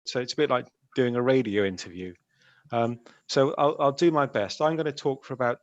so it's a bit like doing a radio interview. So I'll do my best. I'm going to talk for about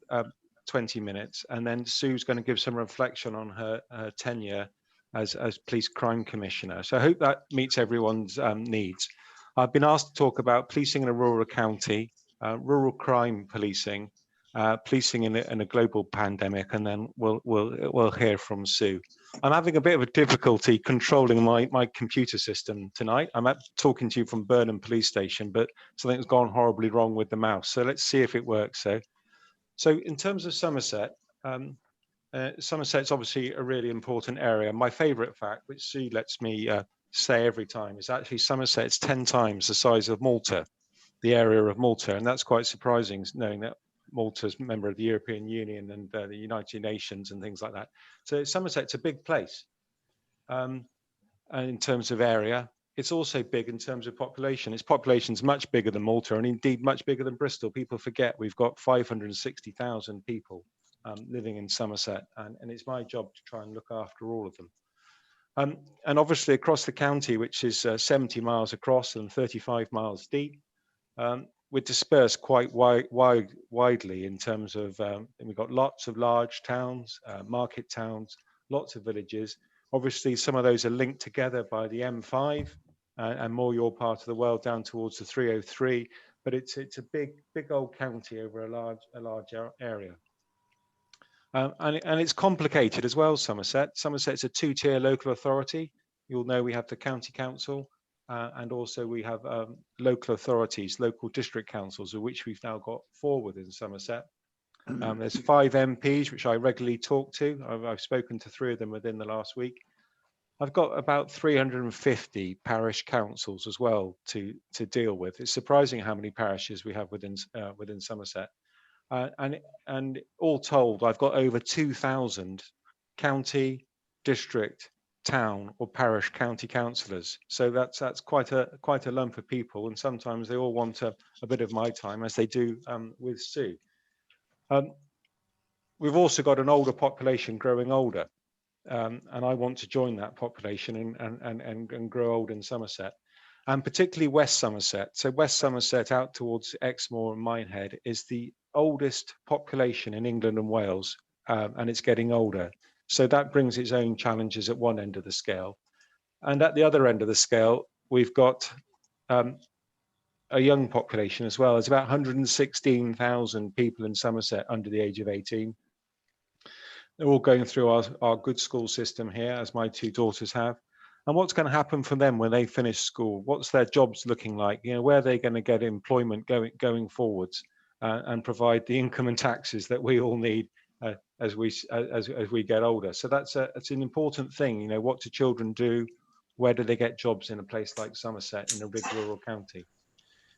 20 minutes, and then Sue's going to give some reflection on her tenure as Police Crime Commissioner. So I hope that meets everyone's needs. I've been asked to talk about policing in a rural county, rural crime policing, policing in a global pandemic, and then we'll hear from Sue. I'm having a bit of a difficulty controlling my computer system tonight. I'm talking to you from Burnham Police Station, but something's gone horribly wrong with the mouse. So let's see if it works. So in terms of Somerset, Somerset's obviously a really important area. My favourite fact, which Sue lets me say every time, is actually Somerset's 10 times the size of Malta, the area of Malta, and that's quite surprising, knowing that Malta's a member of the European Union and the United Nations and things like that. So Somerset's a big place, and in terms of area. It's also big in terms of population. Its population is much bigger than Malta, and indeed much bigger than Bristol. People forget we've got 560,000 people living in Somerset, and it's my job to try and look after all of them. And obviously across the county, which is 70 miles across and 35 miles deep, we're dispersed quite widely in terms of, we've got lots of large towns, market towns, lots of villages. Obviously, some of those are linked together by the M5 and more your part of the world down towards the 303. But it's a big old county over a large area. And it's complicated as well, Somerset. Somerset's a two-tier local authority. You'll know we have the county council, and also we have local authorities, local district councils, of which we've now got 4 within Somerset. There's 5 MPs, which I regularly talk to. I've spoken to 3 of them within the last week. I've got about 350 parish councils as well to deal with. It's surprising how many parishes we have within Somerset. And all told, I've got over 2,000 county, district, town or parish county councillors. So that's quite a lump of people, and sometimes they all want a bit of my time, as they do with Sue. We've also got an older population growing older, and I want to join that population and grow old in Somerset, and particularly West Somerset. So West Somerset out towards Exmoor and Minehead is the oldest population in England and Wales, and it's getting older. So that brings its own challenges at one end of the scale. And at the other end of the scale, we've got a young population as well. There's about 116,000 people in Somerset under the age of 18. They're all going through our good school system here, as my 2 daughters have. And what's going to happen for them when they finish school? What's their jobs looking like? You know, where are they going to get employment going forwards, and provide the income and taxes that we all need as we get older? So that's an important thing. You know, what do children do? Where do they get jobs in a place like Somerset, in a big rural county?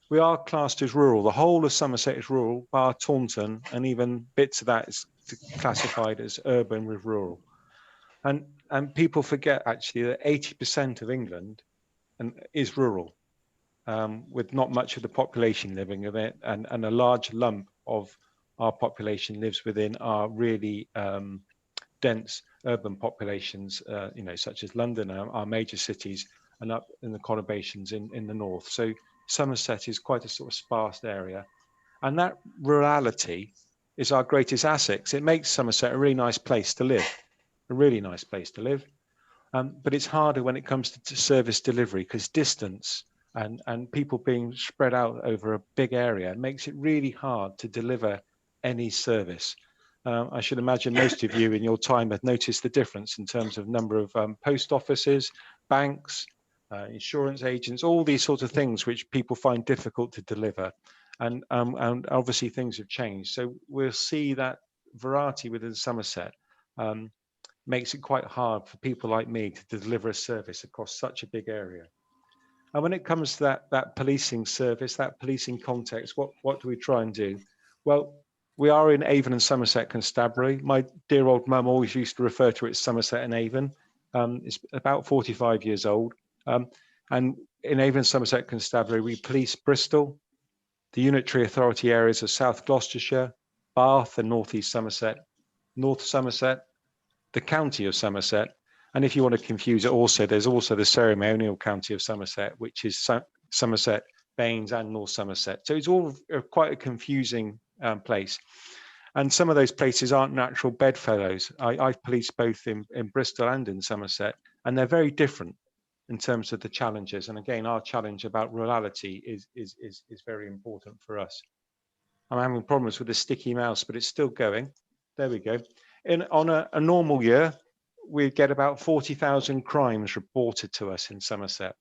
We are classed as rural. The whole of Somerset is rural, bar Taunton, and even bits of that is classified as urban with rural. And people forget actually that 80% of England is rural, with not much of the population living in it, and a large lump of our population lives within our really dense urban populations, you know, such as London, our major cities, and up in the conurbations in the north. So Somerset is quite a sort of sparse area, and that rurality is our greatest asset. It makes Somerset a really nice place to live, but it's harder when it comes to service delivery, because distance and people being spread out over a big area makes it really hard to deliver any service. I should imagine most of you in your time have noticed the difference in terms of number of post offices, banks, insurance agents, all these sorts of things which people find difficult to deliver. And obviously things have changed. So we'll see that variety within Somerset makes it quite hard for people like me to deliver a service across such a big area. And when it comes to that policing service, that policing context, what do we try and do? Well, we are in Avon and Somerset Constabulary. My dear old mum always used to refer to it as Somerset and Avon. It's about 45 years old. And in Avon and Somerset Constabulary, we police Bristol, the unitary authority areas of South Gloucestershire, Bath and North East Somerset, North Somerset, the county of Somerset. And if you want to confuse it also, there's also the ceremonial county of Somerset, which is Somerset, Baines and North Somerset. So it's all quite a confusing place. And some of those places aren't natural bedfellows. I've policed both in Bristol and in Somerset, and they're very different in terms of the challenges. And again, our challenge about rurality is very important for us. I'm having problems with the sticky mouse, but it's still going. There we go. On a normal year, we get about 40,000 crimes reported to us in Somerset.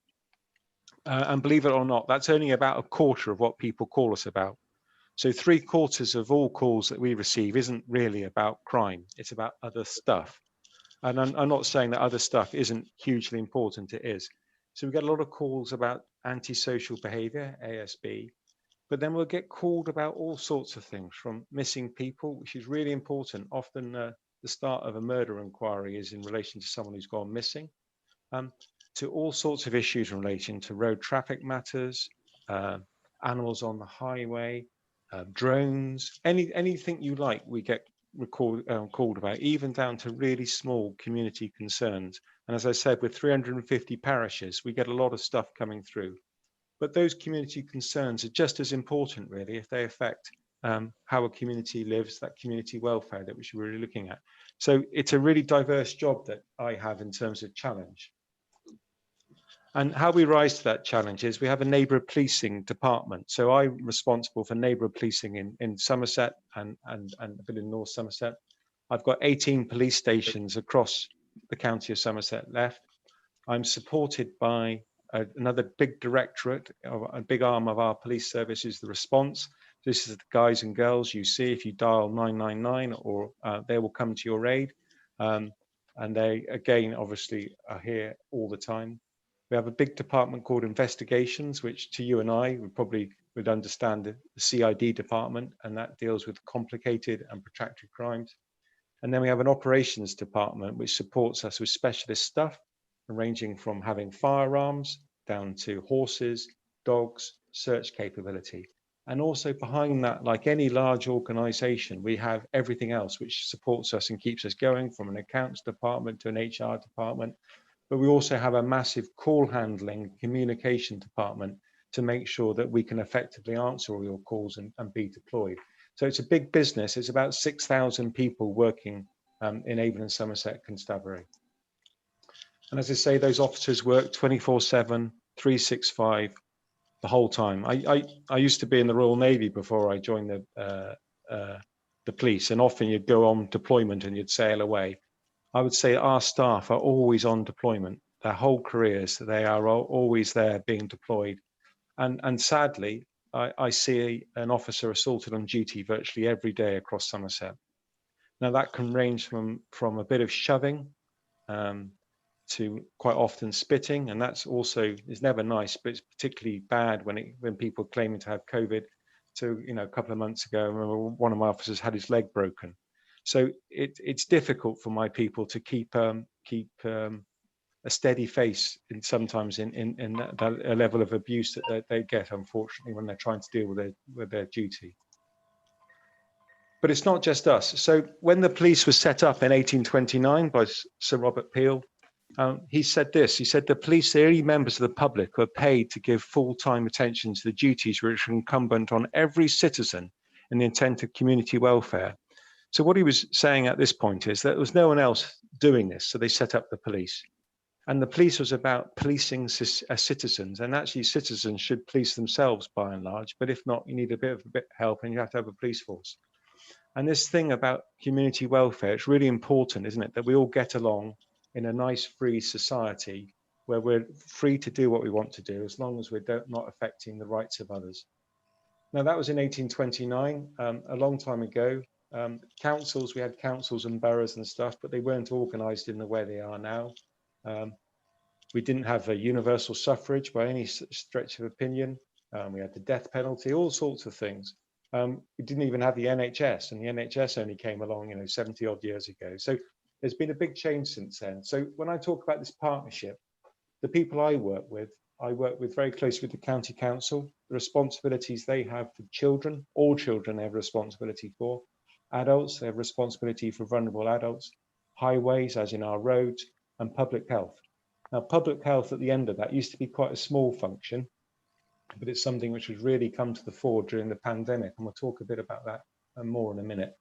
And believe it or not, that's only about a quarter of what people call us about. So 3/4 of all calls that we receive isn't really about crime. It's about other stuff. And I'm not saying that other stuff isn't hugely important. It is. So we get a lot of calls about antisocial behavior, ASB, but then we'll get called about all sorts of things, from missing people, which is really important. Often the start of a murder inquiry is in relation to someone who's gone missing, to all sorts of issues in relation to road traffic matters, animals on the highway, drones, anything you like, we get called about, even down to really small community concerns. And as I said, with 350 parishes, we get a lot of stuff coming through. But those community concerns are just as important, really, if they affect how a community lives, that community welfare that we should be really looking at. So it's a really diverse job that I have in terms of challenge. And how we rise to that challenge is we have a neighbourhood policing department. So I'm responsible for neighbourhood policing in Somerset and a bit in North Somerset. I've got 18 police stations across the county of Somerset left. I'm supported by another big directorate, a big arm of our police service is the response. This is the guys and girls you see if you dial 999, or they will come to your aid. And they, again, obviously are here all the time. We have a big department called investigations, which to you and I would understand the CID department, and that deals with complicated and protracted crimes. And then we have an operations department, which supports us with specialist stuff, ranging from having firearms down to horses, dogs, search capability. And also behind that, like any large organization, we have everything else which supports us and keeps us going, from an accounts department to an HR department. But we also have a massive call handling communication department to make sure that we can effectively answer all your calls and be deployed. So it's a big business. It's about 6,000 people working in Avon and Somerset Constabulary. And as I say, those officers work 24/7, 365, the whole time. I used to be in the Royal Navy before I joined the police, and often you'd go on deployment and you'd sail away. I would say our staff are always on deployment. Their whole careers, they are always there being deployed. And sadly, I see an officer assaulted on duty virtually every day across Somerset. Now that can range from a bit of shoving to quite often spitting, and that's also is never nice, but it's particularly bad when people claiming to have COVID. So a couple of months ago, I remember one of my officers had his leg broken. So it's difficult for my people to keep a steady face sometimes in that level of abuse that they get, unfortunately, when they're trying to deal with their duty. But it's not just us. So when the police was set up in 1829 by Sir Robert Peel, he said this. He said the police are the only members of the public who are paid to give full-time attention to the duties which are incumbent on every citizen in the intent of community welfare. So what he was saying at this point is that there was no one else doing this, so they set up the police. And the police was about policing citizens, and actually citizens should police themselves by and large, but if not, you need a bit of help and you have to have a police force. And this thing about community welfare, it's really important, isn't it, that we all get along in a nice, free society where we're free to do what we want to do, as long as we're not affecting the rights of others. Now, that was in 1829, a long time ago. Councils, we had councils and boroughs and stuff, but they weren't organized in the way they are now. We didn't have a universal suffrage by any stretch of opinion. We had the death penalty, all sorts of things. We didn't even have the NHS, and the NHS only came along, 70 odd years ago. So there's been a big change since then. So when I talk about this partnership, the people I work with very closely with the county council, the responsibilities they have for children, all children they have responsibility for, adults, they have responsibility for vulnerable adults, highways, as in our roads, and public health. Now, public health at the end of that used to be quite a small function. but it's something which has really come to the fore during the pandemic, and we'll talk a bit about that more in a minute.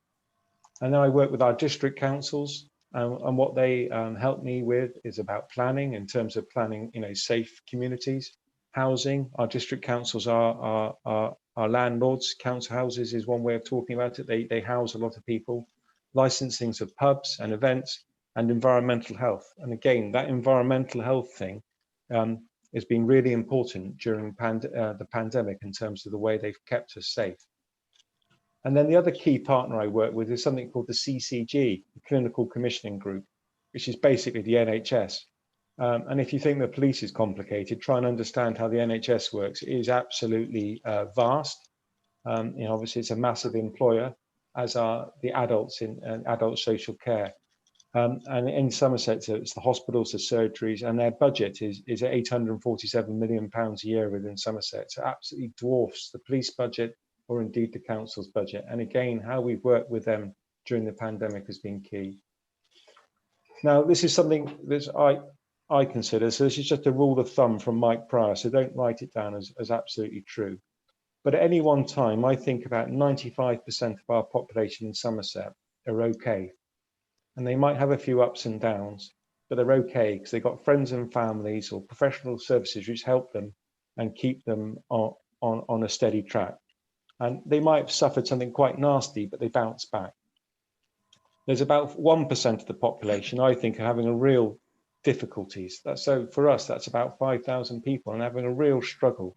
And then I work with our district councils, and what they help me with is about planning, in terms of planning, safe communities, housing. Our district councils are landlords. Council houses is one way of talking about it. They house a lot of people. Licensings of pubs and events, and environmental health. And again, that environmental health thing has been really important during the pandemic in terms of the way they've kept us safe. And then the other key partner I work with is something called the CCG, the Clinical Commissioning Group, which is basically the NHS. And if you think the police is complicated, try and understand how the NHS works. It is absolutely vast. Obviously, it's a massive employer, as are the adults in adult social care. And in Somerset, it's the hospitals, the surgeries, and their budget is £847 million a year within Somerset. So absolutely dwarfs the police budget, or indeed the council's budget. And again, how we've worked with them during the pandemic has been key. Now, this is something that I consider, so this is just a rule of thumb from Mike Pryor, so don't write it down as absolutely true. But at any one time, I think about 95% of our population in Somerset are okay. And they might have a few ups and downs, but they're okay because they've got friends and families or professional services which help them and keep them on a steady track. And they might have suffered something quite nasty, but they bounce back. There's about 1% of the population, I think, are having a real difficulties. So for us, that's about 5,000 people, and having a real struggle,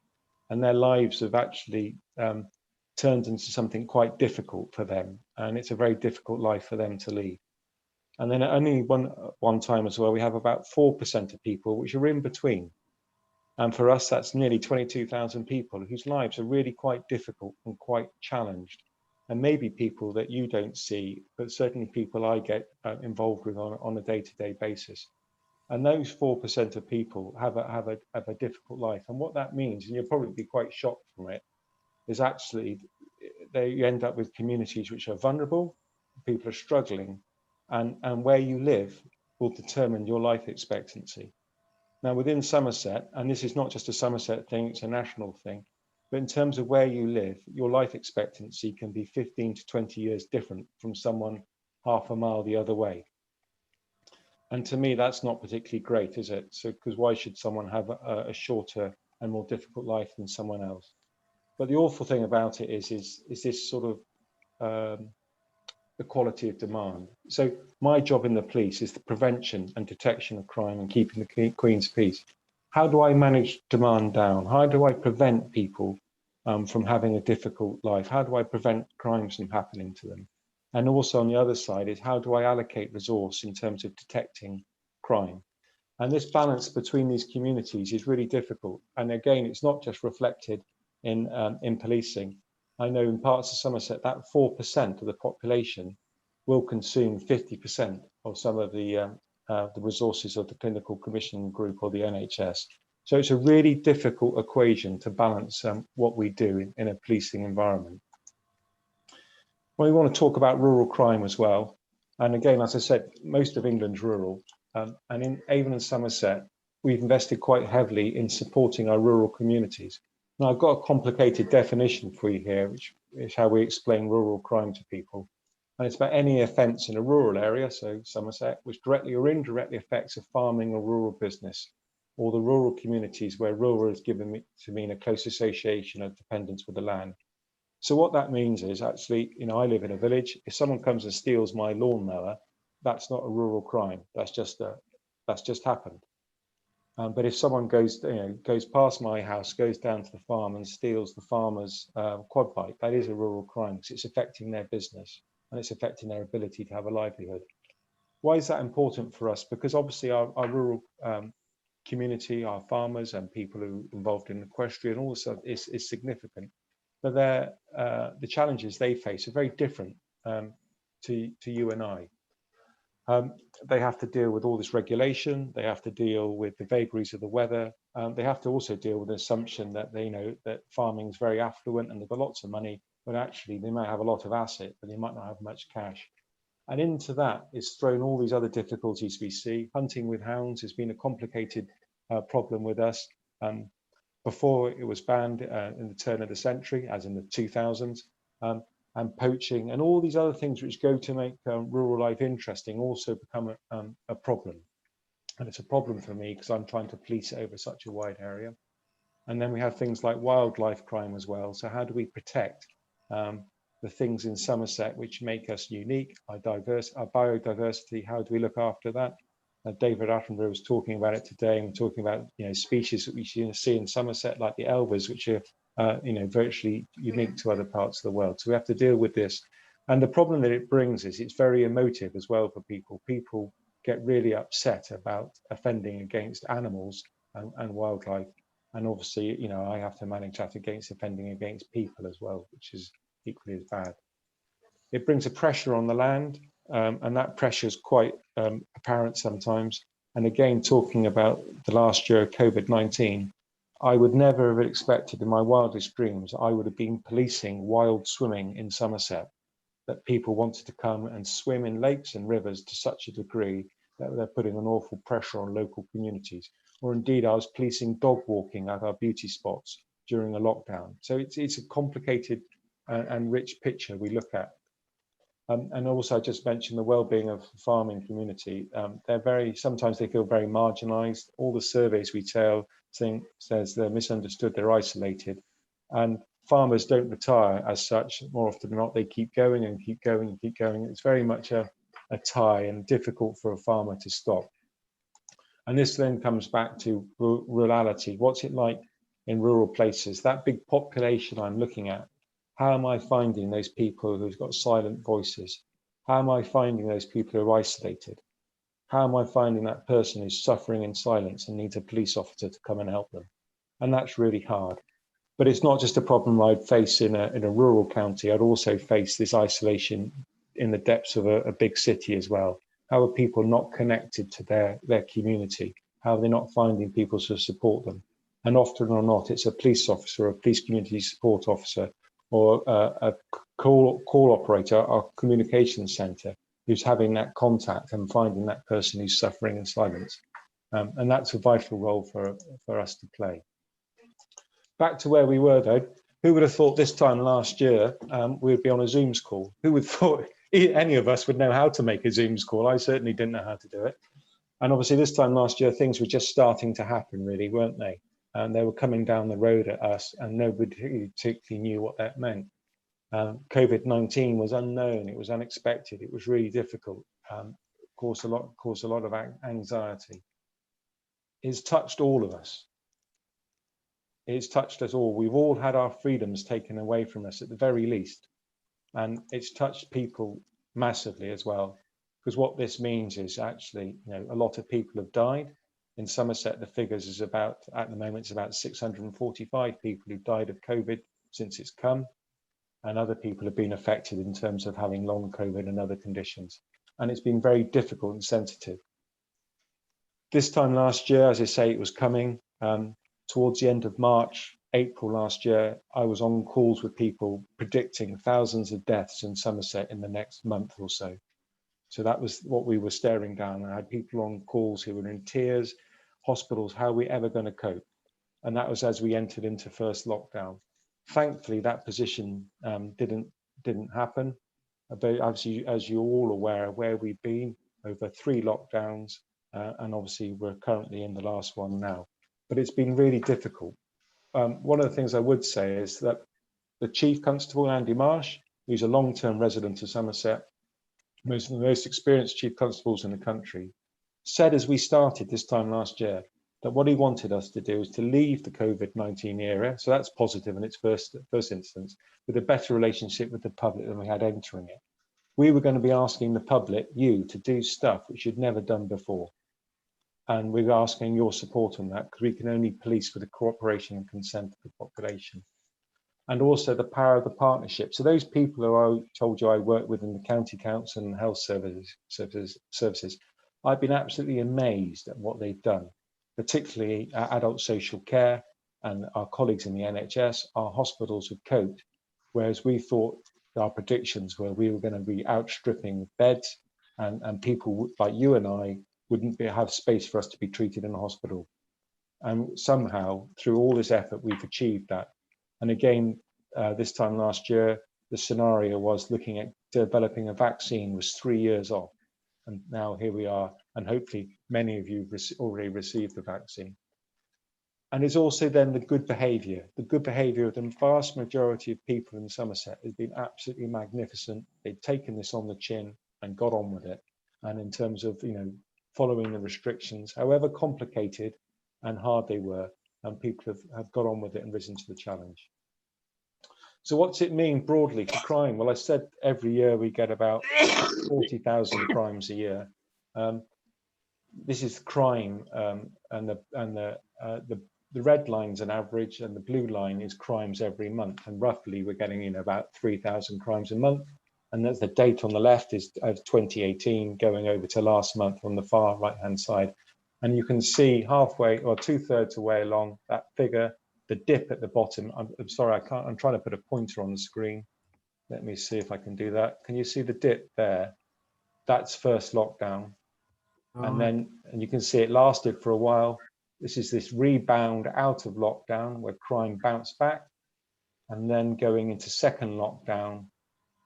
and their lives have actually turned into something quite difficult for them, and it's a very difficult life for them to lead. And then at only one time as well, we have about 4% of people which are in between. And for us, that's nearly 22,000 people whose lives are really quite difficult and quite challenged. And maybe people that you don't see, but certainly people I get involved with on a day-to-day basis. And those 4% of people have a difficult life. And what that means, and you'll probably be quite shocked from it, is actually you end up with communities which are vulnerable, people are struggling, and where you live will determine your life expectancy. Now, within Somerset, and this is not just a Somerset thing, it's a national thing, but in terms of where you live, your life expectancy can be 15 to 20 years different from someone half a mile the other way. And to me, that's not particularly great, is it? So, because why should someone have a shorter and more difficult life than someone else? But the awful thing about it is this sort of equality of demand. So my job in the police is the prevention and detection of crime and keeping the Queen's peace. How do I manage demand down? How do I prevent people from having a difficult life? How do I prevent crimes from happening to them? And also on the other side is how do I allocate resource in terms of detecting crime? And this balance between these communities is really difficult. And again, it's not just reflected in policing. I know in parts of Somerset that 4% of the population will consume 50% of some of the resources of the Clinical Commissioning Group or the NHS. So it's a really difficult equation to balance what we do in a policing environment. Well, we want to talk about rural crime as well. And again, as I said, most of England's rural. And in Avon and Somerset, we've invested quite heavily in supporting our rural communities. Now, I've got a complicated definition for you here, which is how we explain rural crime to people. And it's about any offence in a rural area, so Somerset, which directly or indirectly affects a farming or rural business, or the rural communities where rural is given to mean a close association of dependence with the land. So what that means is actually, I live in a village. If someone comes and steals my lawnmower, that's not a rural crime. That's just happened. But if someone goes past my house, goes down to the farm and steals the farmer's quad bike, that is a rural crime because it's affecting their business and it's affecting their ability to have a livelihood. Why is that important for us? Because obviously our rural community, our farmers and people who are involved in equestrian also is significant. But the challenges they face are very different to you and I. They have to deal with all this regulation. They have to deal with the vagaries of the weather. They have to also deal with the assumption that they know that farming is very affluent and they've got lots of money, but actually they might have a lot of asset, but they might not have much cash. And into that is thrown all these other difficulties we see. Hunting with hounds has been a complicated problem with us. before it was banned in the turn of the century, as in the 2000s, and poaching and all these other things which go to make rural life interesting also become a problem. And it's a problem for me because I'm trying to police it over such a wide area. And then we have things like wildlife crime as well. So how do we protect the things in Somerset which make us unique, our biodiversity? How do we look after that? David Attenborough was talking about it today, and we're talking about species that we see in Somerset, like the elvers, which are virtually unique to other parts of the world. So we have to deal with this. And the problem that it brings is it's very emotive as well for people. People get really upset about offending against animals and wildlife. And obviously, I have to manage that against offending against people as well, which is equally as bad. It brings a pressure on the land, and that pressure is quite apparent sometimes. And again, talking about the last year of COVID-19, I would never have expected in my wildest dreams I would have been policing wild swimming in Somerset, that people wanted to come and swim in lakes and rivers to such a degree that they're putting an awful pressure on local communities. Or indeed, I was policing dog walking at our beauty spots during a lockdown. So it's a complicated and rich picture we look at. And also, I just mentioned the well-being of the farming community. Sometimes they feel very marginalised. All the surveys we says they're misunderstood, they're isolated, and farmers don't retire as such. More often than not, they keep going and keep going and keep going. It's very much a tie and difficult for a farmer to stop. And this then comes back to rurality. What's it like in rural places? That big population I'm looking at, how am I finding those people who've got silent voices? How am I finding those people who are isolated? How am I finding that person who's suffering in silence and needs a police officer to come and help them? And that's really hard. But it's not just a problem I'd face in a rural county. I'd also face this isolation in the depths of a big city as well. How are people not connected to their community? How are they not finding people to support them? And often or not, it's a police officer, a police community support officer, or a call operator or communications centre who's having that contact and finding that person who's suffering in silence. And that's a vital role for us to play. Back to where we were though, who would have thought this time last year we would be on a Zooms call? Who would have thought any of us would know how to make a Zooms call? I certainly didn't know how to do it. And obviously this time last year, things were just starting to happen really, weren't they? And they were coming down the road at us and nobody particularly knew what that meant. COVID-19 was unknown, it was unexpected, it was really difficult, caused a lot of anxiety. It's touched all of us. It's touched us all. We've all had our freedoms taken away from us at the very least. And it's touched people massively as well. Because what this means is actually, a lot of people have died. In Somerset, the figures is at the moment, it's about 645 people who've died of COVID since it's come. And other people have been affected in terms of having long COVID and other conditions. And it's been very difficult and sensitive. This time last year, as I say, it was coming. Towards the end of March, April last year, I was on calls with people predicting thousands of deaths in Somerset in the next month or so. So that was what we were staring down. I had people on calls who were in tears, hospitals, how are we ever going to cope? And that was as we entered into first lockdown. Thankfully, that position didn't happen. But obviously, as you're all aware of where we've been over 3 lockdowns, and obviously we're currently in the last one now. But it's been really difficult. One of the things I would say is that the Chief Constable, Andy Marsh, who's a long-term resident of Somerset, one of the most experienced Chief Constables in the country, said as we started this time last year that what he wanted us to do is to leave the COVID-19 era, so that's positive in its first instance, with a better relationship with the public than we had entering it. We were going to be asking the public, you, to do stuff which you'd never done before. And we're asking your support on that because we can only police with the cooperation and consent of the population. And also the power of the partnership. So those people who I told you I work with in the county council and health services, I've been absolutely amazed at what they've done, particularly adult social care and our colleagues in the NHS. Our hospitals have coped, whereas we thought our predictions were we were going to be outstripping beds and people like you and I wouldn't have space for us to be treated in a hospital. And somehow, through all this effort, we've achieved that. And again, this time last year, the scenario was looking at developing a vaccine was 3 years off. And now here we are, and hopefully many of you already received the vaccine. And it's also then the good behaviour. The good behaviour of the vast majority of people in Somerset has been absolutely magnificent. They've taken this on the chin and got on with it. And in terms of, following the restrictions, however complicated and hard they were, and people have got on with it and risen to the challenge. So what's it mean broadly for crime? Well, I said every year we get about 40,000 crimes a year. This is crime, and the red line's an average, and the blue line is crimes every month. And roughly, we're getting about 3,000 crimes a month. And that's the date on the left is of 2018, going over to last month on the far right-hand side. And you can see halfway or 2/3 away along that figure, the dip at the bottom. I'm sorry, I can't. I'm trying to put a pointer on the screen. Let me see if I can do that. Can you see the dip there? That's first lockdown. And you can see it lasted for a while. This is this rebound out of lockdown where crime bounced back, and then going into second lockdown,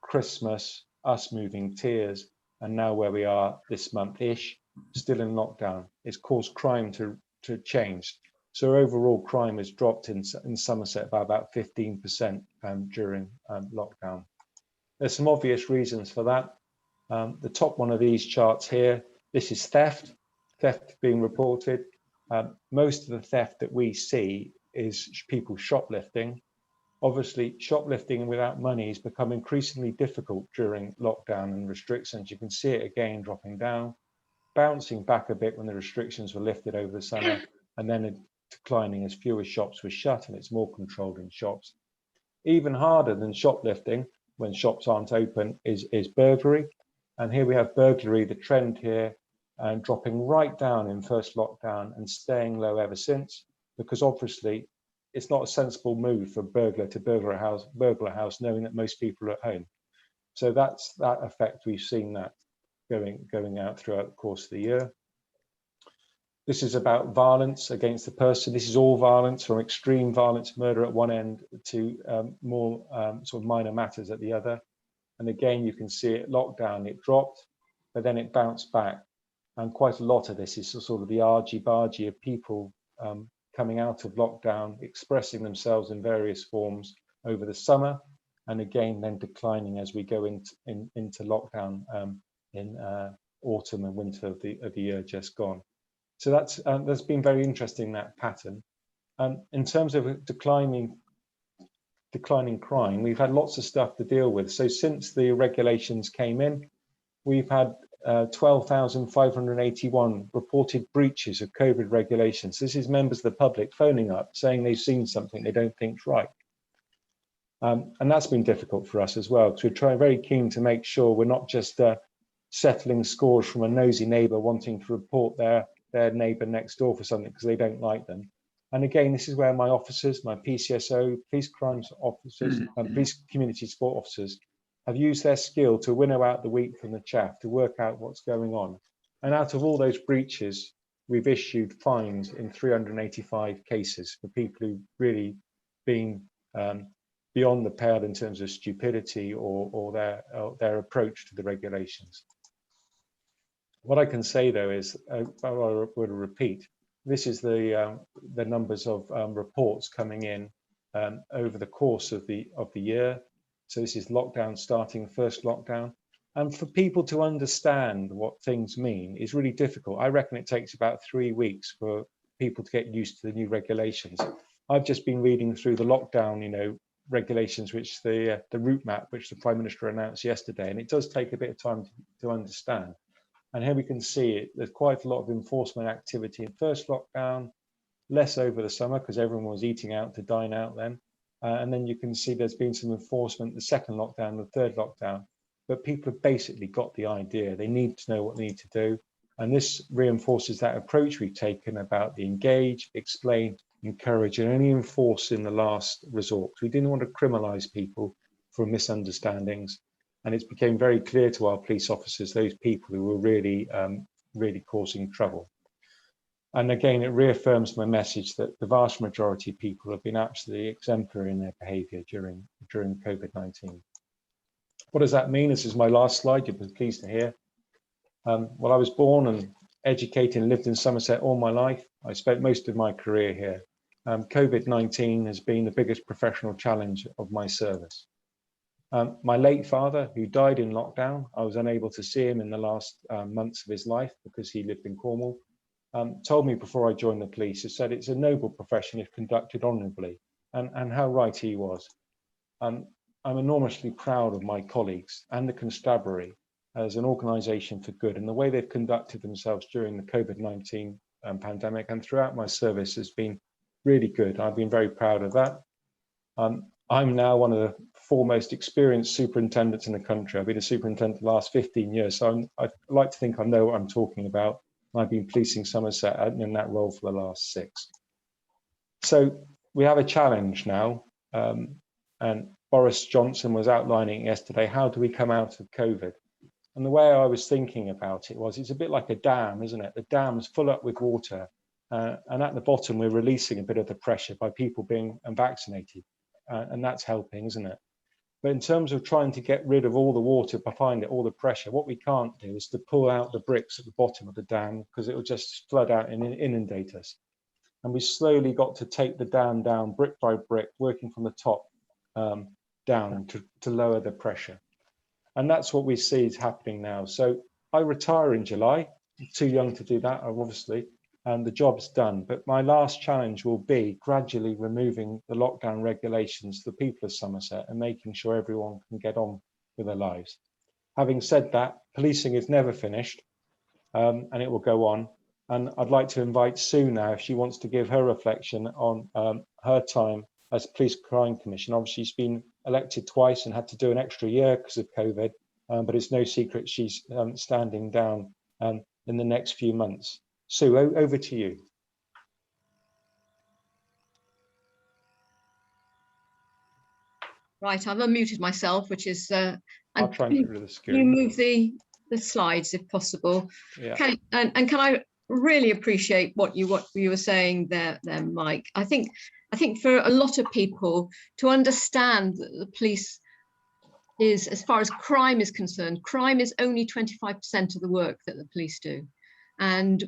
Christmas, us moving tears, and now where we are this month-ish, still in lockdown. It's caused crime to change. So overall crime has dropped in Somerset by about 15% during lockdown. There's some obvious reasons for that. The top one of these charts here, this is theft being reported. Most of the theft that we see is people shoplifting. Obviously, shoplifting without money has become increasingly difficult during lockdown and restrictions. You can see it again dropping down, bouncing back a bit when the restrictions were lifted over the summer, and then declining as fewer shops were shut and it's more controlled in shops. Even harder than shoplifting, when shops aren't open, is burglary. And here we have burglary, the trend here, and dropping right down in first lockdown and staying low ever since, because obviously it's not a sensible move for a burglar to burgle a house knowing that most people are at home. So that's that effect. We've seen that going out throughout the course of the year. This is about violence against the person. This is all violence, from extreme violence, murder at one end, to more sort of minor matters at the other. And again, you can see it lockdown, it dropped, but then it bounced back. And quite a lot of this is sort of the argy-bargy of people coming out of lockdown, expressing themselves in various forms over the summer, and again then declining as we go into lockdown in autumn and winter of the year just gone. So that's been very interesting, that pattern. In terms of declining crime, we've had lots of stuff to deal with. So since the regulations came in, we've had 12,581 reported breaches of COVID regulations. This is members of the public phoning up saying they've seen something they don't think's right. And that's been difficult for us as well, because we're very keen to make sure we're not just settling scores from a nosy neighbour wanting to report their neighbour next door for something because they don't like them. And again, this is where my officers, my PCSO, police crimes officers, and police community support officers have used their skill to winnow out the wheat from the chaff, to work out what's going on. And out of all those breaches, we've issued fines in 385 cases for people who've really been beyond the pale in terms of stupidity or their approach to the regulations. What I can say though is, I will repeat, this is the numbers of reports coming in over the course of the year. So this is lockdown starting, first lockdown. And for people to understand what things mean is really difficult. I reckon it takes about 3 weeks for people to get used to the new regulations. I've just been reading through the lockdown, regulations, which the route map, which the Prime Minister announced yesterday, and it does take a bit of time to understand. And here we can see it. There's quite a lot of enforcement activity in first lockdown, less over the summer because everyone was eating out to dine out then. And then you can see there's been some enforcement the second lockdown, the third lockdown. But people have basically got the idea. They need to know what they need to do. And this reinforces that approach we've taken about the engage, explain, encourage, and only enforce in the last resort. We didn't want to criminalize people for misunderstandings. And it became very clear to our police officers, those people who were really causing trouble. And again, it reaffirms my message that the vast majority of people have been absolutely exemplary in their behaviour during COVID-19. What does that mean? This is my last slide, you'll be pleased to hear. Well, I was born and educated and lived in Somerset all my life. I spent most of my career here. COVID-19 has been the biggest professional challenge of my service. My late father, who died in lockdown, I was unable to see him in the last months of his life because he lived in Cornwall, told me before I joined the police, he said it's a noble profession if conducted honourably, and how right he was. I'm enormously proud of my colleagues and the constabulary as an organisation for good, and the way they've conducted themselves during the COVID-19 pandemic and throughout my service has been really good. I've been very proud of that. I'm now one of the foremost experienced superintendents in the country. I've been a superintendent the last 15 years, so I like to think I know what I'm talking about. I've been policing Somerset in that role for the last 6. So we have a challenge now, and Boris Johnson was outlining yesterday, how do we come out of COVID? And the way I was thinking about it was, it's a bit like a dam, isn't it? The dam's full up with water, and at the bottom we're releasing a bit of the pressure by people being vaccinated, and that's helping, isn't it? But in terms of trying to get rid of all the water behind it, all the pressure, what we can't do is to pull out the bricks at the bottom of the dam, because it will just flood out and inundate us. And we slowly got to take the dam down brick by brick, working from the top down to lower the pressure. And that's what we see is happening now. So I retire in July, too young to do that, obviously, and the job's done. But my last challenge will be gradually removing the lockdown regulations to the people of Somerset and making sure everyone can get on with their lives. Having said that, policing is never finished, and it will go on. And I'd like to invite Sue now, if she wants to give her reflection on her time as Police Crime Commissioner. Obviously, she's been elected twice and had to do an extra year because of COVID, but it's no secret she's standing down in the next few months. Sue, over to you. Right, I've unmuted myself, which is. I'll try and get rid of the screen. You move the slides if possible. Yeah. Can I really appreciate what you were saying there, Mike. I think for a lot of people to understand that the police is, as far as crime is concerned, crime is only 25% of the work that the police do, and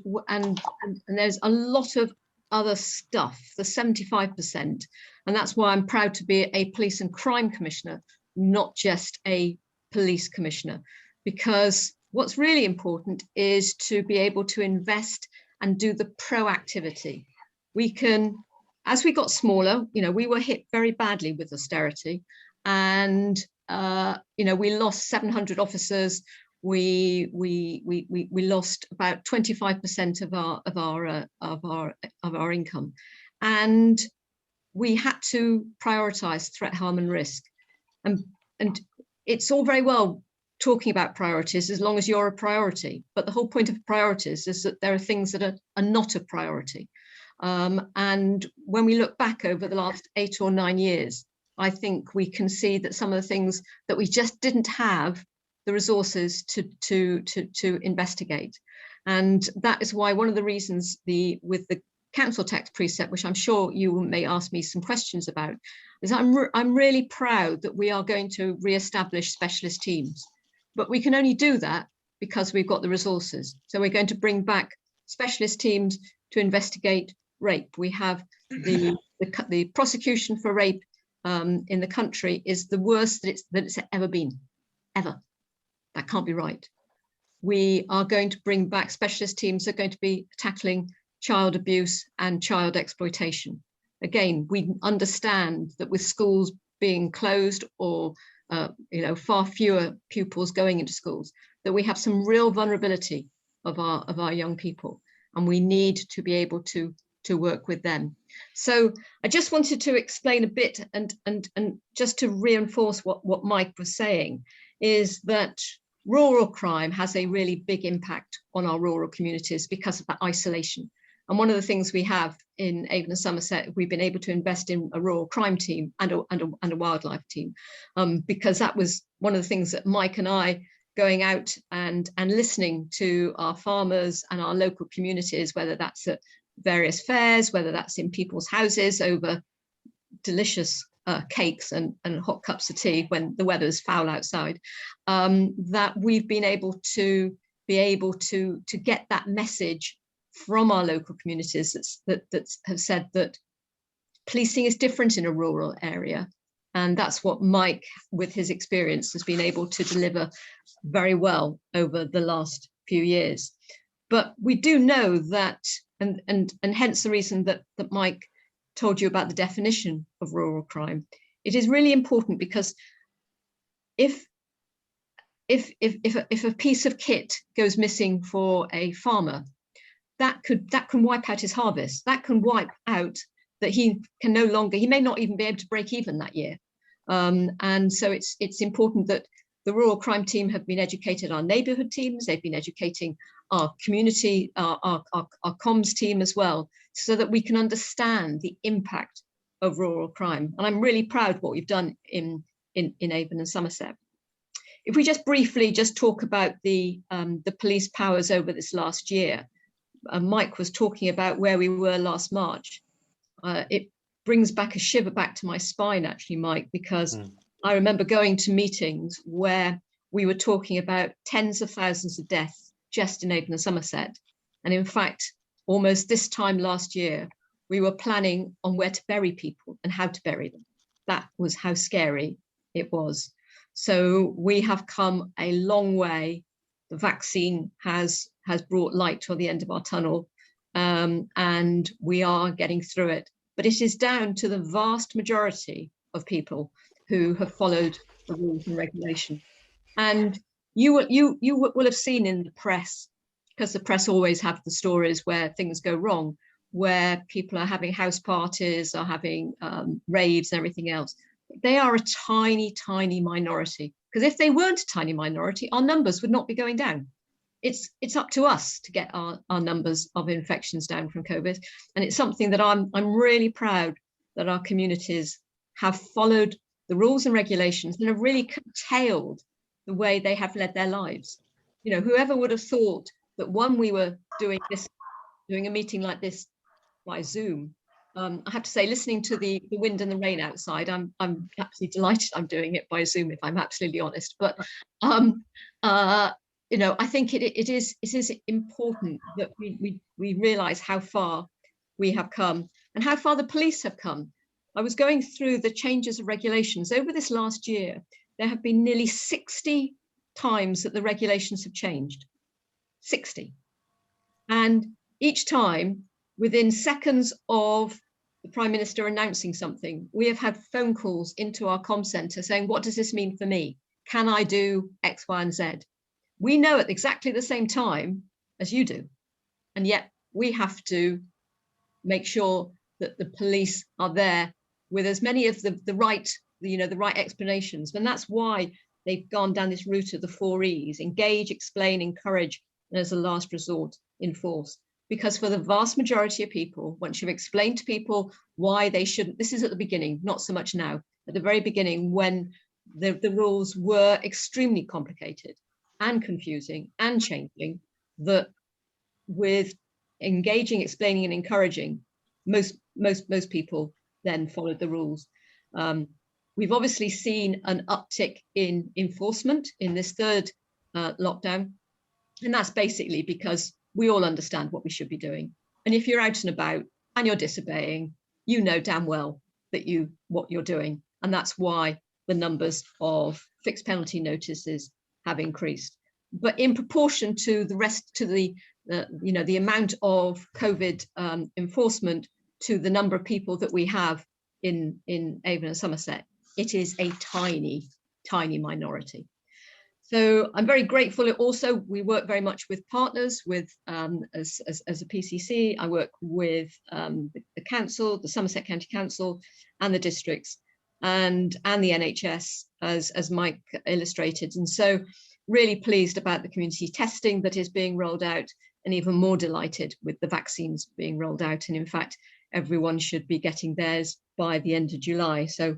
there's a lot of other stuff, the 75%, and that's why I'm proud to be a police and crime commissioner, not just a police commissioner, because what's really important is to be able to invest and do the proactivity. We can, as we got smaller, we were hit very badly with austerity, and we lost 700 officers. We lost about 25% of our income, and we had to prioritize threat, harm, and risk. And it's all very well talking about priorities as long as you're a priority, but the whole point of priorities is that there are things that are not a priority. And when we look back over the last 8 or 9 years, I think we can see that some of the things that we just didn't have the resources to investigate. And that is why one of the reasons with the council tax precept, which I'm sure you may ask me some questions about, is I'm really proud that we are going to re-establish specialist teams. But we can only do that because we've got the resources. So we're going to bring back specialist teams to investigate rape. We have the prosecution for rape in the country is the worst that it's ever been, ever. That can't be right. We are going to bring back specialist teams that are going to be tackling child abuse and child exploitation. Again, we understand that with schools being closed or far fewer pupils going into schools, that we have some real vulnerability of our young people, and we need to be able to work with them. So I just wanted to explain a bit and just to reinforce what Mike was saying, is that rural crime has a really big impact on our rural communities because of that isolation. And one of the things we have in Avon and Somerset, we've been able to invest in a rural crime team and a wildlife team, because that was one of the things that Mike and I going out and listening to our farmers and our local communities, whether that's at various fairs, whether that's in people's houses over delicious cakes and hot cups of tea when the weather is foul outside, that we've been able to get that message from our local communities that have said that policing is different in a rural area. And that's what Mike, with his experience, has been able to deliver very well over the last few years. But we do know that, and hence the reason that Mike told you about the definition of rural crime. It is really important because if a piece of kit goes missing for a farmer, that can wipe out his harvest. That can wipe out that he may not even be able to break even that year. And so it's important that the rural crime team have been educated, our neighbourhood teams, they've been educating our community, our comms team as well, so that we can understand the impact of rural crime. And I'm really proud what we've done in Avon and Somerset. If we just briefly talk about the police powers over this last year, Mike was talking about where we were last March. It brings back a shiver back to my spine, actually, Mike, because I remember going to meetings where we were talking about tens of thousands of deaths just in Avon and Somerset. And in fact, almost this time last year, we were planning on where to bury people and how to bury them. That was how scary it was. So we have come a long way. The vaccine has brought light to the end of our tunnel, and we are getting through it. But it is down to the vast majority of people who have followed the rules and regulations. And you will have seen in the press, because the press always have the stories where things go wrong, where people are having house parties, are having raves and everything else. They are a tiny, tiny minority. Because if they weren't a tiny minority, our numbers would not be going down. It's up to us to get our numbers of infections down from COVID. And it's something that I'm really proud that our communities have followed the rules and regulations and have really curtailed the way they have led their lives. You know, whoever would have thought that we were doing a meeting like this by Zoom. I have to say, listening to the wind and the rain outside, I'm absolutely delighted I'm doing it by Zoom, if I'm absolutely honest. But you know, I think it is important that we realise how far we have come and how far the police have come. I was going through the changes of regulations over this last year. There have been nearly 60 times that the regulations have changed. 60. And each time, within seconds of the Prime Minister announcing something, we have had phone calls into our comm centre saying, what does this mean for me? Can I do X, Y, and Z? We know at exactly the same time as you do. And yet we have to make sure that the police are there with as many of the right explanations. And that's why they've gone down this route of the 4 E's: engage, explain, encourage, and as a last resort, enforce. Because for the vast majority of people, once you've explained to people why they shouldn't, this is at the beginning, not so much now, at the very beginning when the rules were extremely complicated and confusing and changing, that with engaging, explaining, and encouraging, most people then followed the rules. We've obviously seen an uptick in enforcement in this third lockdown, and that's basically because we all understand what we should be doing. And if you're out and about and you're disobeying, you know damn well that what you're doing, and that's why the numbers of fixed penalty notices have increased. But in proportion to the rest, to the amount of COVID enforcement to the number of people that we have in Avon and Somerset, it is a tiny, tiny minority. So I'm very grateful. Also, we work very much with partners, with as a PCC. I work with the council, the Somerset County Council, and the districts, and the NHS, as Mike illustrated. And so really pleased about the community testing that is being rolled out, and even more delighted with the vaccines being rolled out. And in fact, everyone should be getting theirs by the end of July. So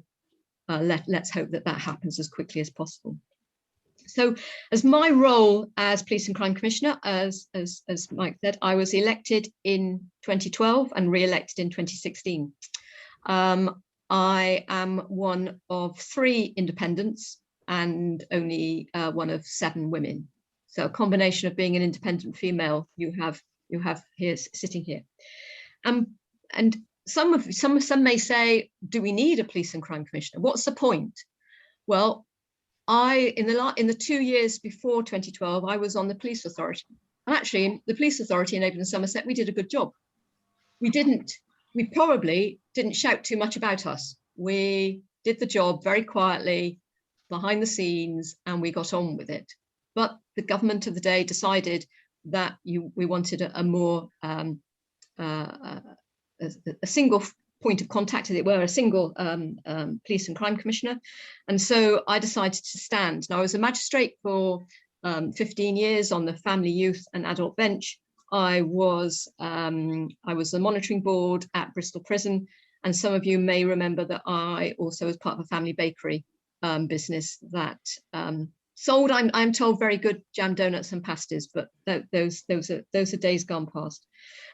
let's hope that happens as quickly as possible. So as my role as Police and Crime Commissioner, as Mike said, I was elected in 2012 and re-elected in 2016. I am one of 3 independents and only one of 7 women. So a combination of being an independent female you have here sitting here. And some may say, do we need a Police and Crime Commissioner? What's the point? Well, in the 2 years before 2012, I was on the police authority. And actually, the police authority in Avon and Somerset, we did a good job. We probably didn't shout too much about us. We did the job very quietly, behind the scenes, and we got on with it. But the government of the day decided that we wanted a more a single point of contact, as it were, a single police and crime commissioner. And so I decided to stand. Now, I was a magistrate for 15 years on the family, youth and adult bench. I was the monitoring board at Bristol Prison. And some of you may remember that I also was part of a family bakery business that sold, I'm told, very good jam donuts and pasties, but those are days gone past.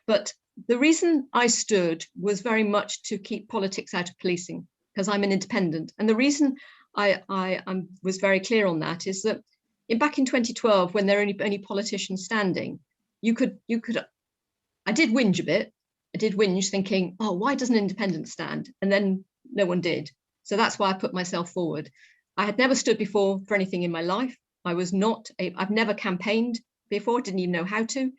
But the reason I stood was very much to keep politics out of policing, because I'm an independent. And the reason I was very clear on that is that back in 2012, when there were only politicians standing, I did whinge a bit. I did whinge thinking, oh, why doesn't an independent stand? And then no one did. So that's why I put myself forward. I had never stood before for anything in my life. I've never campaigned before, didn't even know how to.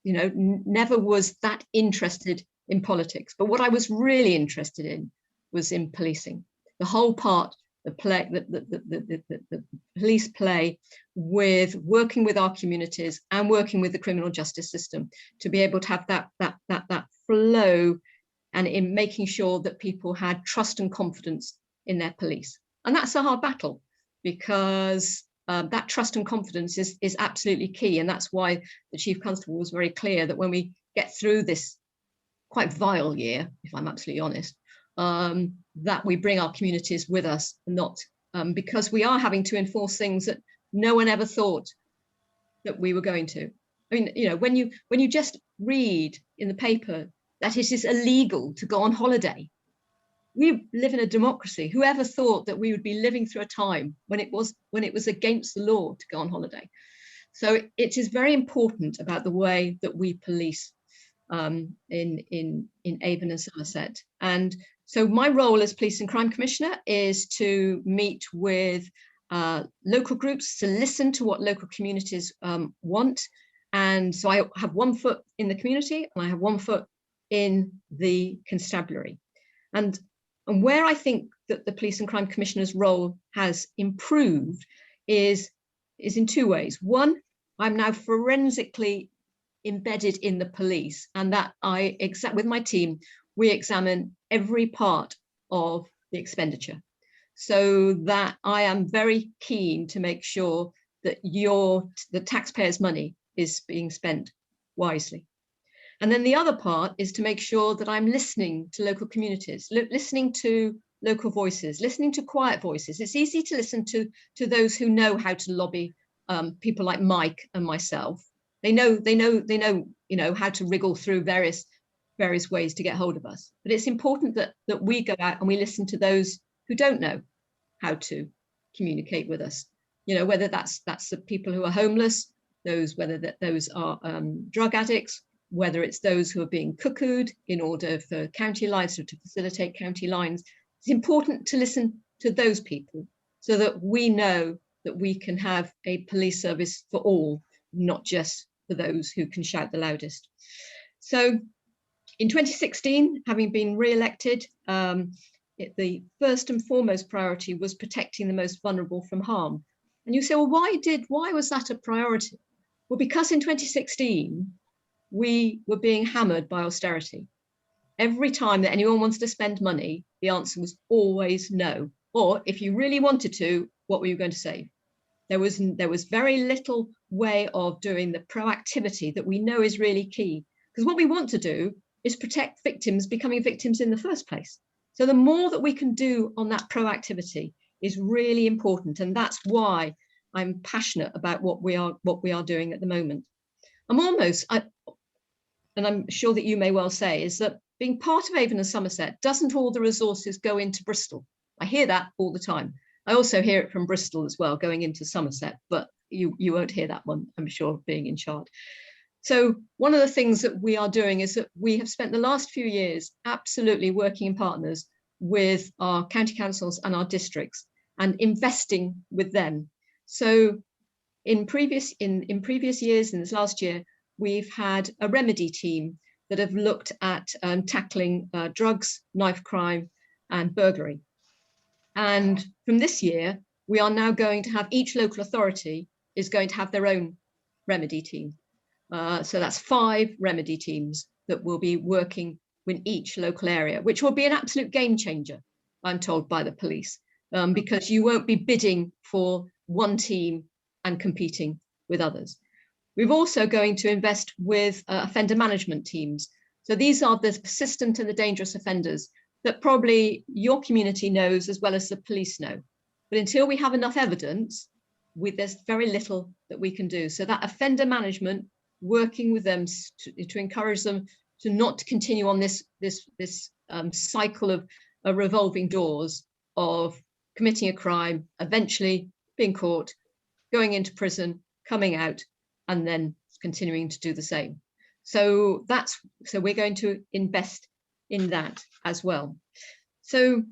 Never was that interested in politics. But what I was really interested in was in policing. The whole part, the police play with working with our communities and working with the criminal justice system to be able to have that flow, and in making sure that people had trust and confidence in their police. And that's a hard battle, because that trust and confidence is absolutely key. And that's why the Chief Constable was very clear that when we get through this quite vile year, if I'm absolutely honest, that we bring our communities with us, not because we are having to enforce things that no one ever thought that we were going to. I mean, when you just read in the paper that it is illegal to go on holiday. We live in a democracy. Whoever thought that we would be living through a time when it was against the law to go on holiday? So it is very important about the way that we police in Avon and Somerset. And so my role as Police and Crime Commissioner is to meet with local groups, to listen to what local communities want. And so I have one foot in the community and I have one foot in the constabulary. And where I think that the Police and Crime Commissioner's role has improved is in 2 ways. One, I'm now forensically embedded in the police, and that with my team, we examine every part of the expenditure, so that I am very keen to make sure that the taxpayers' money is being spent wisely. And then the other part is to make sure that I'm listening to local communities, listening to local voices, listening to quiet voices. It's easy to listen to those who know how to lobby, people like Mike and myself. They know how to wriggle through various ways to get hold of us. But it's important that we go out and we listen to those who don't know how to communicate with us. Whether that's the people who are homeless, whether those are drug addicts, whether it's those who are being cuckooed in order for county lines or to facilitate county lines. It's important to listen to those people so that we know that we can have a police service for all, not just for those who can shout the loudest. So in 2016, having been re-elected, the first and foremost priority was protecting the most vulnerable from harm. And you say, well, why was that a priority? Well, because in 2016, we were being hammered by austerity. Every time that anyone wanted to spend money, the answer was always no. Or if you really wanted to, what were you going to save? There was very little way of doing the proactivity that we know is really key. Because what we want to do is protect victims becoming victims in the first place. So the more that we can do on that proactivity is really important, and that's why I'm passionate about what we are doing at the moment. And I'm sure that you may well say, is that being part of Avon and Somerset, doesn't all the resources go into Bristol? I hear that all the time. I also hear it from Bristol as well, going into Somerset, but you won't hear that one, I'm sure, being in charge. So one of the things that we are doing is that we have spent the last few years absolutely working in partners with our county councils and our districts and investing with them. So in previous years, in this last year, we've had a remedy team that have looked at tackling drugs, knife crime, and burglary. And from this year, we are now going to have, each local authority is going to have their own remedy team. So that's 5 remedy teams that will be working in each local area, which will be an absolute game changer, I'm told by the police, because you won't be bidding for one team and competing with others. We're also going to invest with offender management teams. So these are the persistent and the dangerous offenders that probably your community knows as well as the police know. But until we have enough evidence, there's very little that we can do. So that offender management, working with them to encourage them to not continue on this cycle of revolving doors of committing a crime, eventually being caught, going into prison, coming out, and then continuing to do the same. So we're going to invest in that as well. So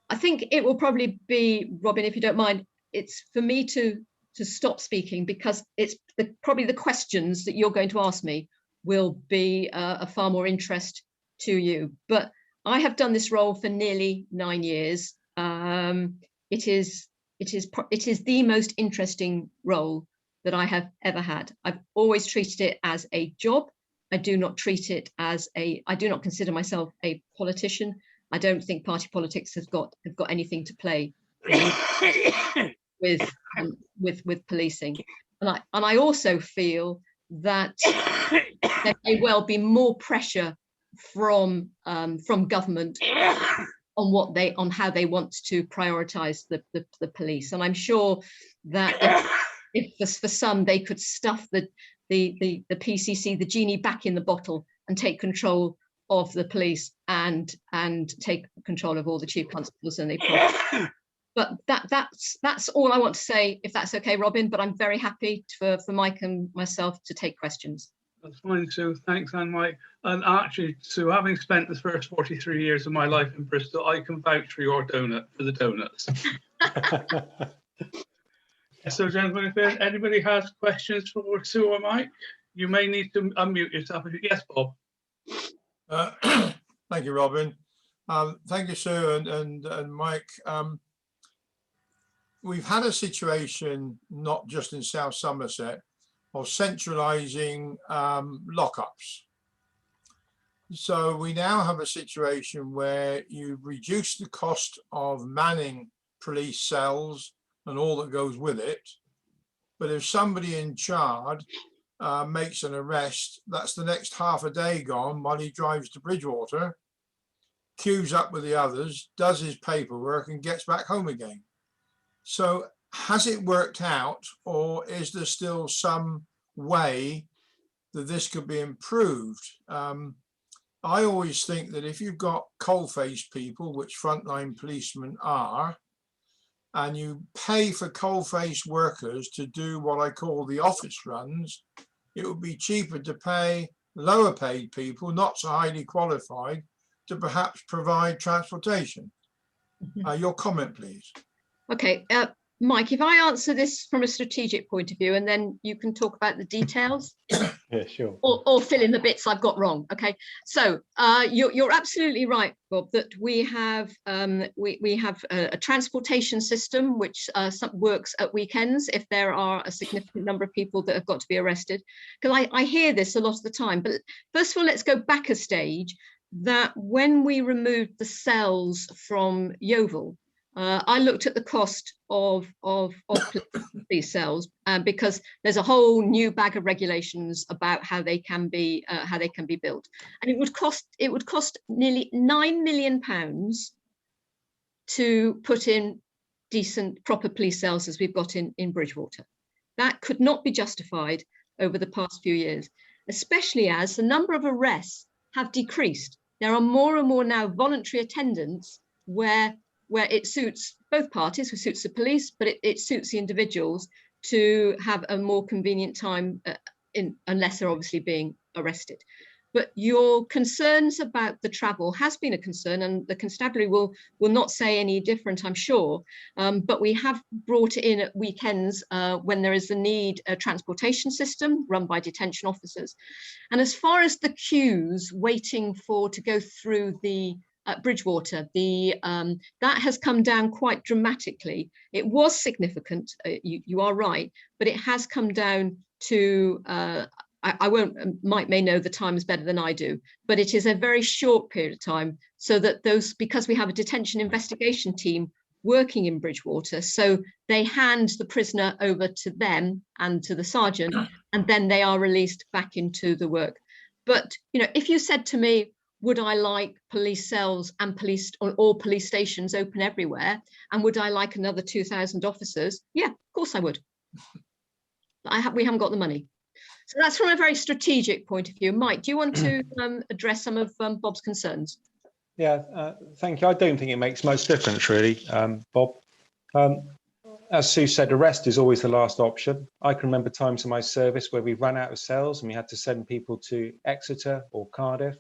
I think it will probably be, Robin, if you don't mind, it's for me to stop speaking, because it's probably the questions that you're going to ask me will be a far more interest to you. But I have done this role for nearly 9 years. It is the most interesting role that I have ever had. I've always treated it as a job. I do not treat it as I do not consider myself a politician. I don't think party politics have got anything to play with policing. And I also feel that there may well be more pressure from government on how they want to prioritise the police. And I'm sure that if for some they could stuff the PCC, the genie, back in the bottle and take control of the police and take control of all the chief constables and but that's all I want to say, if that's okay, Robin. But I'm very happy for Mike and myself to take questions. That's fine, Sue. Thanks, and Mike. And actually, Sue, having spent the first 43 years of my life in Bristol, I can vouch for your donut, for the donuts. So, gentlemen, if anybody has questions for Sue or Mike, you may need to unmute yourself. Yes, Bob. Thank you, Robin. Thank you, Sue and Mike. We've had a situation, not just in South Somerset, of centralising lockups. So we now have a situation where you've reduced the cost of manning police cells and all that goes with it. But if somebody in charge makes an arrest, that's the next half a day gone while he drives to Bridgewater, queues up with the others, does his paperwork and gets back home again. So has it worked out, or is there still some way that this could be improved? I always think that if you've got coal-faced people, which frontline policemen are, and you pay for coal-faced workers to do what I call the office runs, it would be cheaper to pay lower paid people, not so highly qualified, to perhaps provide transportation. Your comment, please. Okay, Mike, if I answer this from a strategic point of view, and then you can talk about the details. Yeah, sure. Or fill in the bits I've got wrong. Okay, so you're absolutely right, Bob, that we have a transportation system which works at weekends if there are a significant number of people that have got to be arrested. Because I hear this a lot of the time. But first of all, let's go back a stage. That when we removed the cells from Yeovil, I looked at the cost of these cells because there's a whole new bag of regulations about how they can be built, and it would cost nearly £9 million to put in decent, proper police cells as we've got in Bridgewater. That could not be justified over the past few years, especially as the number of arrests have decreased. There are more and more now voluntary attendance where it suits both parties, it suits the police, but it suits the individuals to have a more convenient time unless they're obviously being arrested. But your concerns about the travel has been a concern, and the constabulary will not say any different, I'm sure. But we have brought it in at weekends when there is a need, a transportation system run by detention officers. And as far as the queues waiting to go through the Bridgewater, that has come down quite dramatically. It was significant, you are right, but it has come down to I won't, Mike may know the times better than I do, but it is a very short period of time, so that because we have a detention investigation team working in Bridgewater, so they hand the prisoner over to them and to the sergeant, and then they are released back into the work. But, you know, if you said to me, would I like police cells and all police stations open everywhere, and would I like another 2,000 officers? Yeah, of course I would. We haven't got the money. So that's from a very strategic point of view. Mike, do you want to address some of Bob's concerns? Yeah, thank you. I don't think it makes much difference, really, Bob. As Sue said, arrest is always the last option. I can remember times in my service where we ran out of cells and we had to send people to Exeter or Cardiff.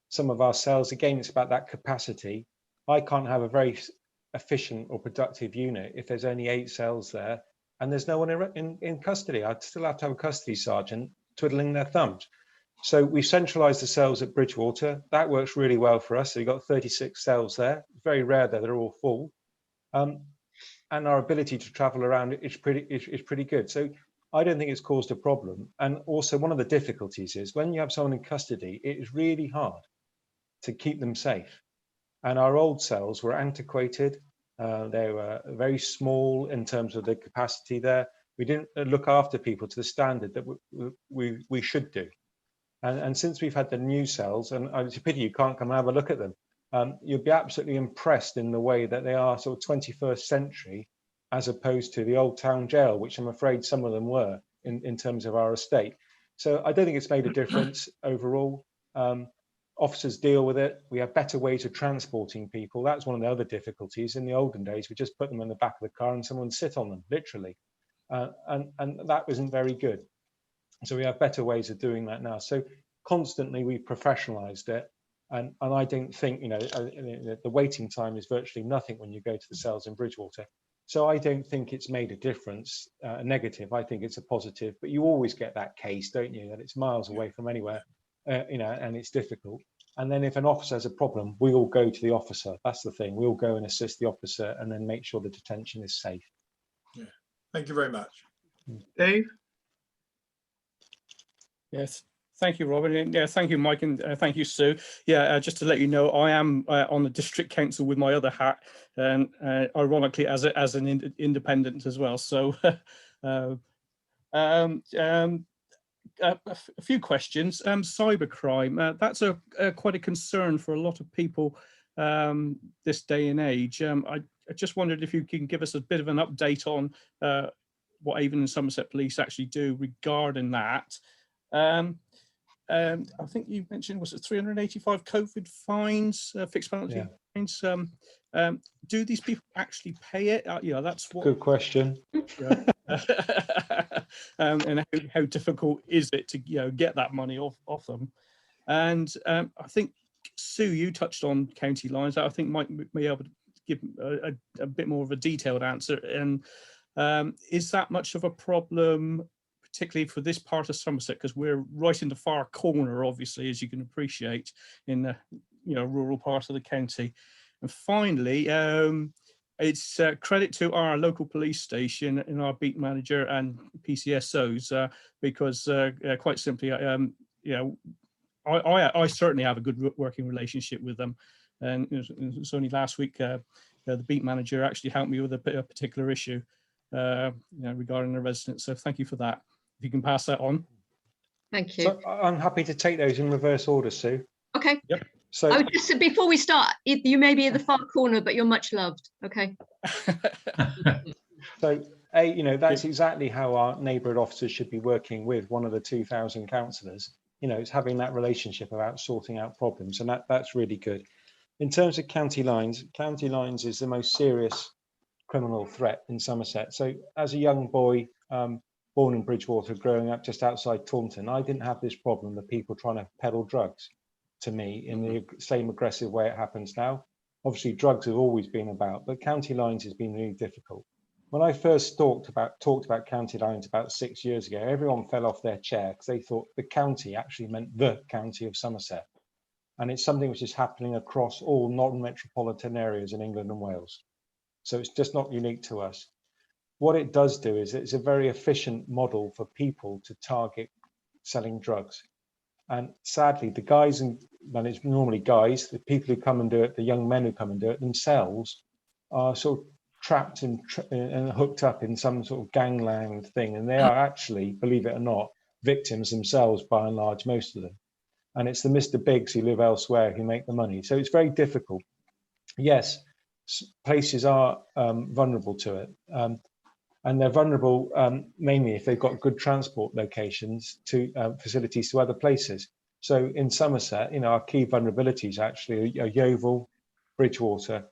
Some of our cells, again, it's about that capacity. I can't have a very efficient or productive unit if there's only 8 cells there and there's no one in custody. I'd still have to have a custody sergeant twiddling their thumbs. So we've centralised the cells at Bridgewater. That works really well for us. So you've got 36 cells there. It's very rare that they're all full. And our ability to travel around is pretty good. So I don't think it's caused a problem. And also one of the difficulties is when you have someone in custody, it is really hard to keep them safe. And our old cells were antiquated. They were very small in terms of the capacity there. We didn't look after people to the standard that we should do. And since we've had the new cells, and it's a pity you can't come and have a look at them, you'll be absolutely impressed in the way that they are sort of 21st century, as opposed to the old town jail, which I'm afraid some of them were in terms of our estate. So I don't think it's made a difference overall. Officers deal with it. We have better ways of transporting people. That's one of the other difficulties. In the olden days, we just put them in the back of the car and someone sit on them, literally. And that wasn't very good. So we have better ways of doing that now. So constantly we professionalized it. And I don't think, you know, the waiting time is virtually nothing when you go to the cells in Bridgewater. So I don't think it's made a difference, a negative. I think it's a positive. But you always get that case, don't you, that it's miles away from anywhere. You know, and it's difficult. And then if an officer has a problem, we all go to the officer. That's the thing. We all go and assist the officer and then make sure the detention is safe. Yeah. Thank you very much. Dave? Yes. Thank you, Robert. And yeah, thank you, Mike, and thank you, Sue. Yeah, just to let you know, I am on the district council with my other hat, and ironically, as an independent as well. So, a few questions. Cybercrime, that's quite a concern for a lot of people this day and age. I just wondered if you can give us a bit of an update on what Avon and Somerset Police actually do regarding that. I think you mentioned, was it 385 COVID fines, fixed penalty fines? Do these people actually pay it? Yeah, that's what. Good question. Yeah. And how difficult is it to get that money off them? And I think Sue, you touched on county lines. I think Mike may be able to give a bit more of a detailed answer. And is that much of a problem, particularly for this part of Somerset, because we're right in the far corner, obviously, as you can appreciate, in the rural part of the county. And finally, it's credit to our local police station and our beat manager and PCSOs, because quite simply, I certainly have a good working relationship with them. And it was only last week the beat manager actually helped me with a particular issue regarding the residents. So thank you for that. If you can pass that on. Thank you. So I'm happy to take those in reverse order, Sue. Okay. Yep. So I would just say, before we start, you may be in the far corner, but you're much loved. Okay. So, that's exactly how our neighbourhood officers should be working with one of the 2,000 councillors. It's having that relationship about sorting out problems, and that's really good. In terms of county lines is the most serious criminal threat in Somerset. So, as a young boy, born in Bridgewater, growing up just outside Taunton, I didn't have this problem of people trying to peddle drugs to me in the same aggressive way it happens now. Obviously, drugs have always been about, but county lines has been really difficult. When I first talked about county lines about 6 years ago, everyone fell off their chair because they thought the county actually meant the county of Somerset. And it's something which is happening across all non-metropolitan areas in England and Wales. So it's just not unique to us. What it does do is it's a very efficient model for people to target selling drugs. And sadly, the guys, and it's normally guys, the people who come and do it, the young men who come and do it themselves, are sort of trapped and hooked up in some sort of gangland thing. And they are actually, believe it or not, victims themselves by and large, most of them. And it's the Mr. Biggs who live elsewhere who make the money. So it's very difficult. Yes, places are vulnerable to it. And they're vulnerable mainly if they've got good transport locations to facilities to other places. So in Somerset, our key vulnerabilities actually are Yeovil, Bridgewater,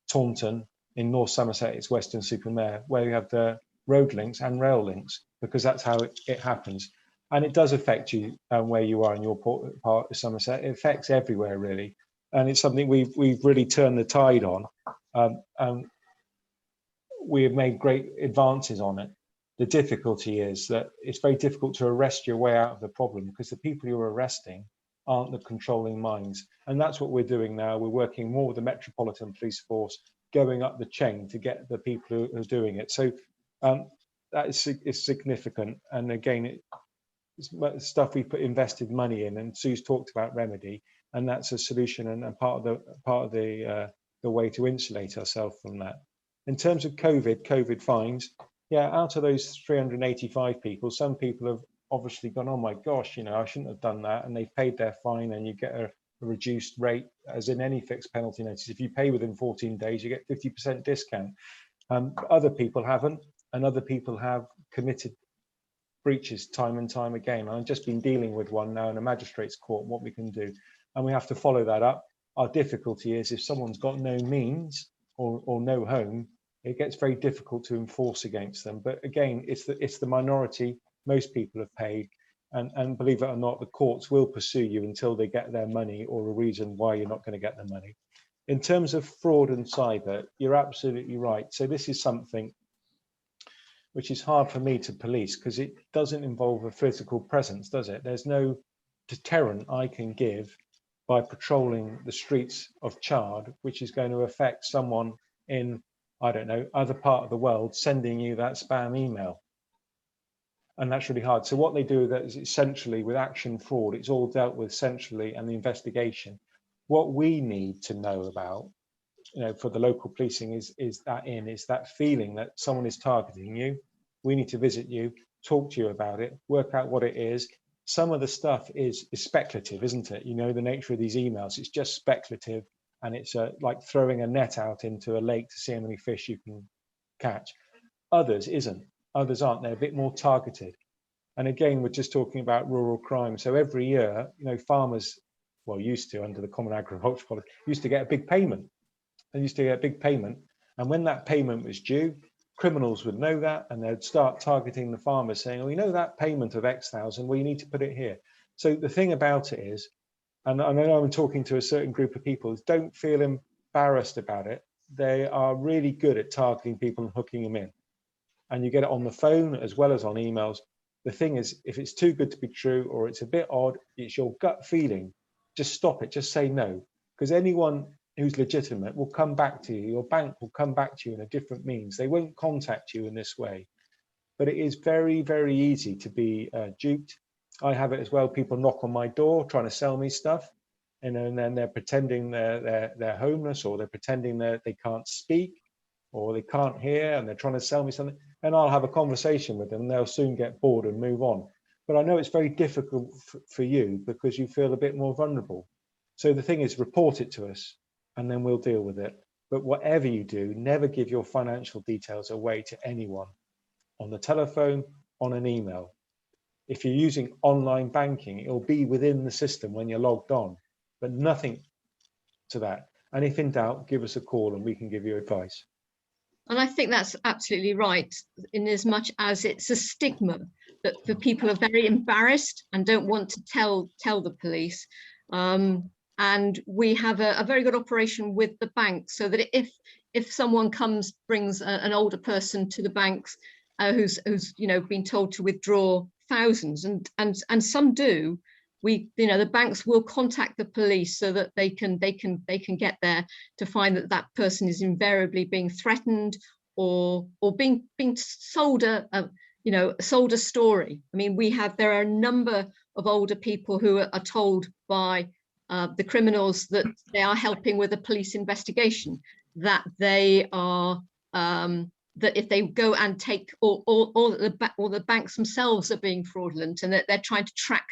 Taunton. In North Somerset, it's Weston-super-Mare, where you have the road links and rail links, because that's how it happens. And it does affect you where you are in your part of Somerset. It affects everywhere, really. And it's something we've really turned the tide on. We have made great advances on it. The difficulty is that it's very difficult to arrest your way out of the problem, because the people you're arresting aren't the controlling minds. And that's what we're doing now. We're working more with the Metropolitan Police Force, going up the chain to get the people who are doing it. So that is significant. And again, it's stuff we invested money in, and Sue's talked about remedy, and that's a solution and part of the way to insulate ourselves from that. In terms of COVID fines, out of those 385 people, some people have obviously gone, oh my gosh, I shouldn't have done that, and they've paid their fine, and you get a reduced rate, as in any fixed penalty notice. If you pay within 14 days, you get 50% discount. Other people haven't, and other people have committed breaches time and time again. I've just been dealing with one now in a magistrate's court, what we can do, and we have to follow that up. Our difficulty is if someone's got no means or no home, it gets very difficult to enforce against them. But again, it's the minority. Most people have paid, and believe it or not, the courts will pursue you until they get their money or a reason why you're not going to get the money. In terms of fraud and cyber, you're absolutely right. So this is something which is hard for me to police, because it doesn't involve a physical presence, does it? There's no deterrent I can give by patrolling the streets of Chard, which is going to affect someone in, I don't know, other part of the world sending you that spam email. And that's really hard. So what they do is essentially with action fraud, it's all dealt with centrally, and the investigation. What we need to know about, for the local policing is that feeling that someone is targeting you. We need to visit you, talk to you about it, work out what it is. Some of the stuff is speculative, isn't it? The nature of these emails, it's just speculative, and it's like throwing a net out into a lake to see how many fish you can catch. Others aren't. They're a bit more targeted. And again, we're just talking about rural crime. So every year, farmers, used to, under the Common Agricultural Policy, used to get a big payment. And when that payment was due, criminals would know that, and they'd start targeting the farmers, saying, oh, that payment of X thousand, well, you need to put it here. So the thing about it is, and I know I'm talking to a certain group of people, is don't feel embarrassed about it. They are really good at targeting people and hooking them in. And you get it on the phone as well as on emails. The thing is, if it's too good to be true, or it's a bit odd, it's your gut feeling, just stop it, just say no. Because anyone who's legitimate will come back to you. Your bank will come back to you in a different means. They won't contact you in this way. But it is very, very easy to be duped. I have it as well. People knock on my door trying to sell me stuff, and then they're pretending they're homeless, or they're pretending that they can't speak, or they can't hear, and they're trying to sell me something. And I'll have a conversation with them, and they'll soon get bored and move on. But I know it's very difficult for you, because you feel a bit more vulnerable. So the thing is, report it to us and then we'll deal with it. But whatever you do, never give your financial details away to anyone on the telephone, on an email. If you're using online banking, it'll be within the system when you're logged on, but nothing to that. And if in doubt, give us a call and we can give you advice. And I think that's absolutely right, in as much as it's a stigma that the people are very embarrassed and don't want to tell the police. And we have a very good operation with the bank, so that if someone brings an older person to the banks who's been told to withdraw thousands, and some do, the banks will contact the police so that they can get there to find that person is invariably being threatened or being sold sold a story. I mean, there are a number of older people who are told by the criminals that they are helping with a police investigation, that they are that if they go and take, or the banks themselves are being fraudulent, and that they're trying to track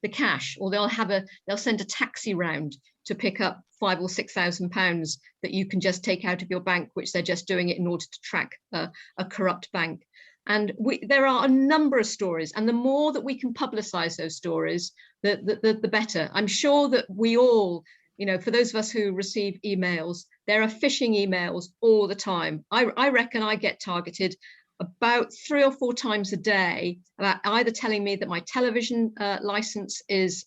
the cash, or they'll send a taxi round to pick up £5,000 or £6,000 that you can just take out of your bank, which they're just doing it in order to track a corrupt bank. And there are a number of stories, and the more that we can publicize those stories, the better. I'm sure that we all, for those of us who receive emails, there are phishing emails all the time. I reckon I get targeted about 3 or 4 times a day about either telling me that my television license is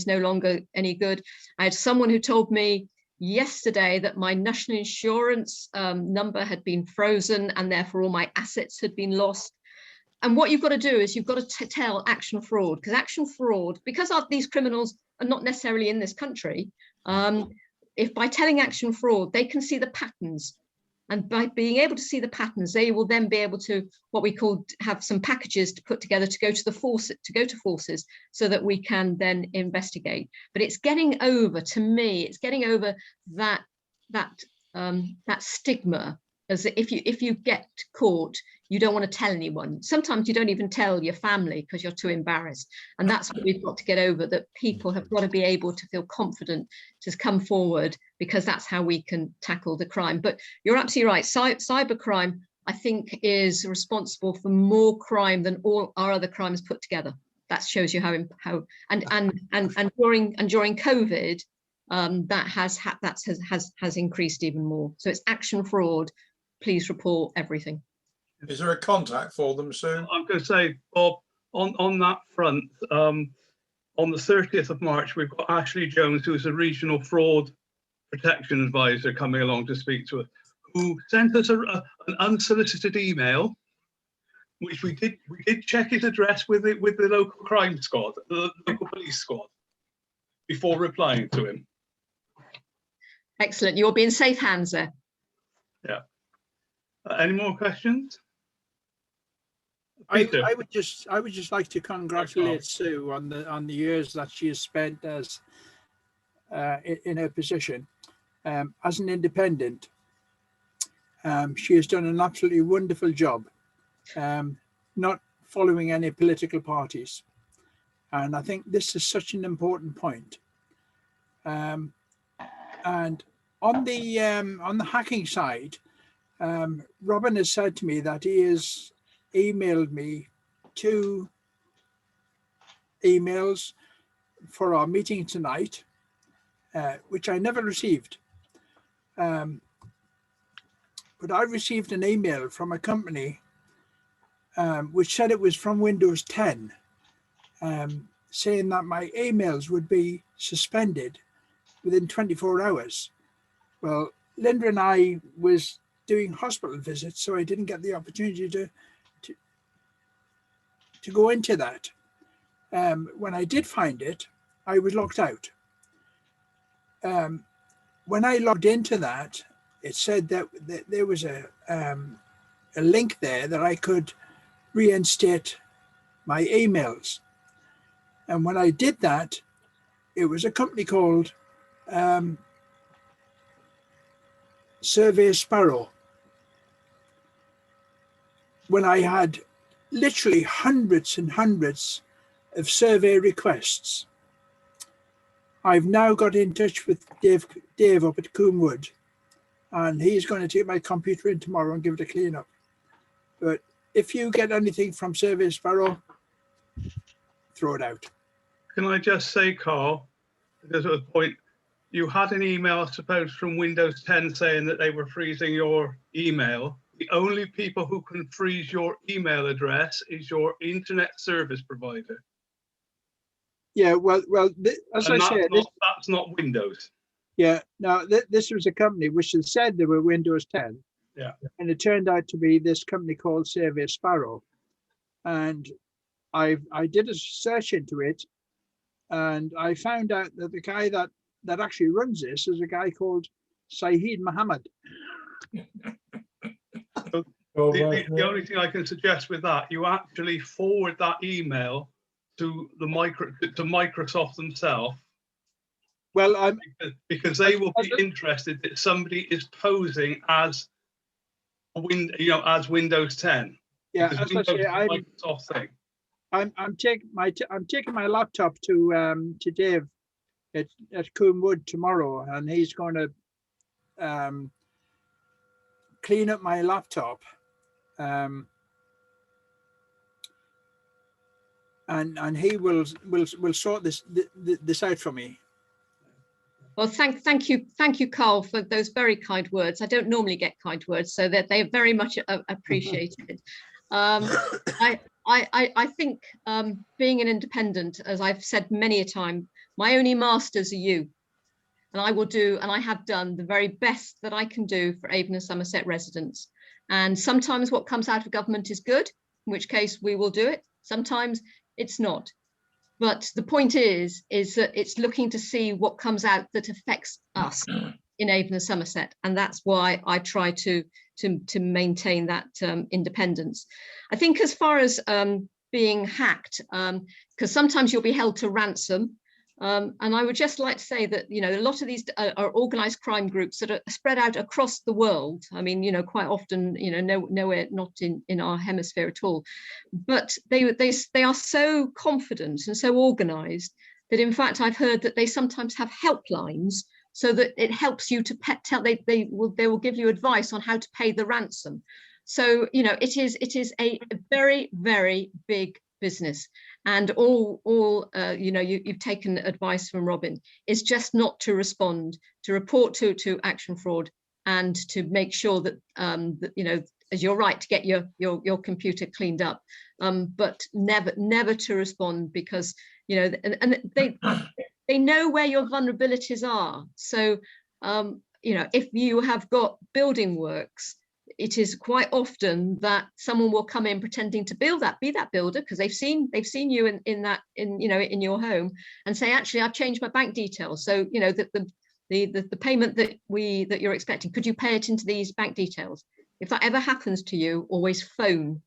no longer any good. I had someone who told me yesterday that my national insurance number had been frozen and therefore all my assets had been lost. And what you've got to do is you've got to tell Action Fraud, because these criminals are not necessarily in this country. If by telling Action Fraud, they can see the patterns. And by being able to see the patterns, they will then be able to, what we call, have some packages to put together to go to forces, so that we can then investigate. But it's getting over, to me, it's getting over that stigma, as that if you get caught, you don't want to tell anyone. Sometimes you don't even tell your family because you're too embarrassed. And that's what we've got to get over, that people have got to be able to feel confident to come forward, because that's how we can tackle the crime. But you're absolutely right. Cybercrime, I think, is responsible for more crime than all our other crimes put together. That shows you how and during COVID, that has increased even more. So it's Action Fraud. Please report everything. Is there a contact for them, Sue? I'm going to say, Bob, on that front, on the 30th of March, we've got Ashley Jones, who's a regional fraud protection advisor, coming along to speak to us, who sent us an unsolicited email, which we did check his address with the local crime squad, the local police squad, before replying to him. Excellent. You'll be in safe hands there. Yeah. Any more questions? I would just like to congratulate Sue on the years that she has spent as in her position as an independent. She has done an absolutely wonderful job, not following any political parties, and I think this is such an important point. And on the hacking side, Robin has said to me that he has emailed me 2 emails for our meeting tonight, which I never received. But I received an email from a company which said it was from Windows 10, saying that my emails would be suspended within 24 hours. Well, Linda and I was doing hospital visits, so I didn't get the opportunity to go into that. When I did find it, I was locked out. When I logged into that, it said that there was a link there that I could reinstate my emails. And when I did that, it was a company called Survey Sparrow. When I had literally hundreds and hundreds of survey requests. I've now got in touch with Dave up at Coomwood, and he's going to take my computer in tomorrow and give it a clean up. But if you get anything from Service Sparrow, throw it out. Can I just say, Carl, there's a point, you had an email, I suppose, from Windows 10 saying that they were freezing your email. The only people who can freeze your email address is your internet service provider. Yeah, well, as I said, that's not Windows. Yeah, now this was a company which had said they were Windows 10. Yeah. And it turned out to be this company called Service Sparrow. And I did a search into it, and I found out that the guy that actually runs this is a guy called Saeed Mohammed. The only thing I can suggest with that, you actually forward that email to Microsoft themselves. Well, because they will be interested that somebody is posing as as Windows 10. Yeah, as I say, Microsoft thing. I'm taking my laptop to Dave at Coomwood tomorrow, and he's going to clean up my laptop, and he will sort this out for me. Well, thank you, Carl, for those very kind words. I don't normally get kind words, so that they are very much appreciated. I think being an independent, as I've said many a time, my only masters are you, and I will do, and I have done the very best that I can do for Avon and Somerset residents. And sometimes what comes out of government is good, in which case we will do it. Sometimes it's not. But the point is that it's looking to see what comes out that affects us in Avon and Somerset, and that's why I try to maintain that independence. I think as far as being hacked, because sometimes you'll be held to ransom, and I would just like to say that a lot of these are organised crime groups that are spread out across the world. I mean, quite often, nowhere not in our hemisphere at all, but they are so confident and so organised that in fact I've heard that they sometimes have helplines so that it helps you to they will give you advice on how to pay the ransom. So it is a very, very big business, and you've taken advice from Robin, is just not to respond, to report to Action Fraud, and to make sure that as you're right, to get your computer cleaned up, but never to respond, because and they know where your vulnerabilities are. So if you have got building works, it is quite often that someone will come in pretending to be that builder, because they've seen you in your home, and say, actually, I've changed my bank details, so the payment that you're expecting, could you pay it into these bank details? If that ever happens to you, always phone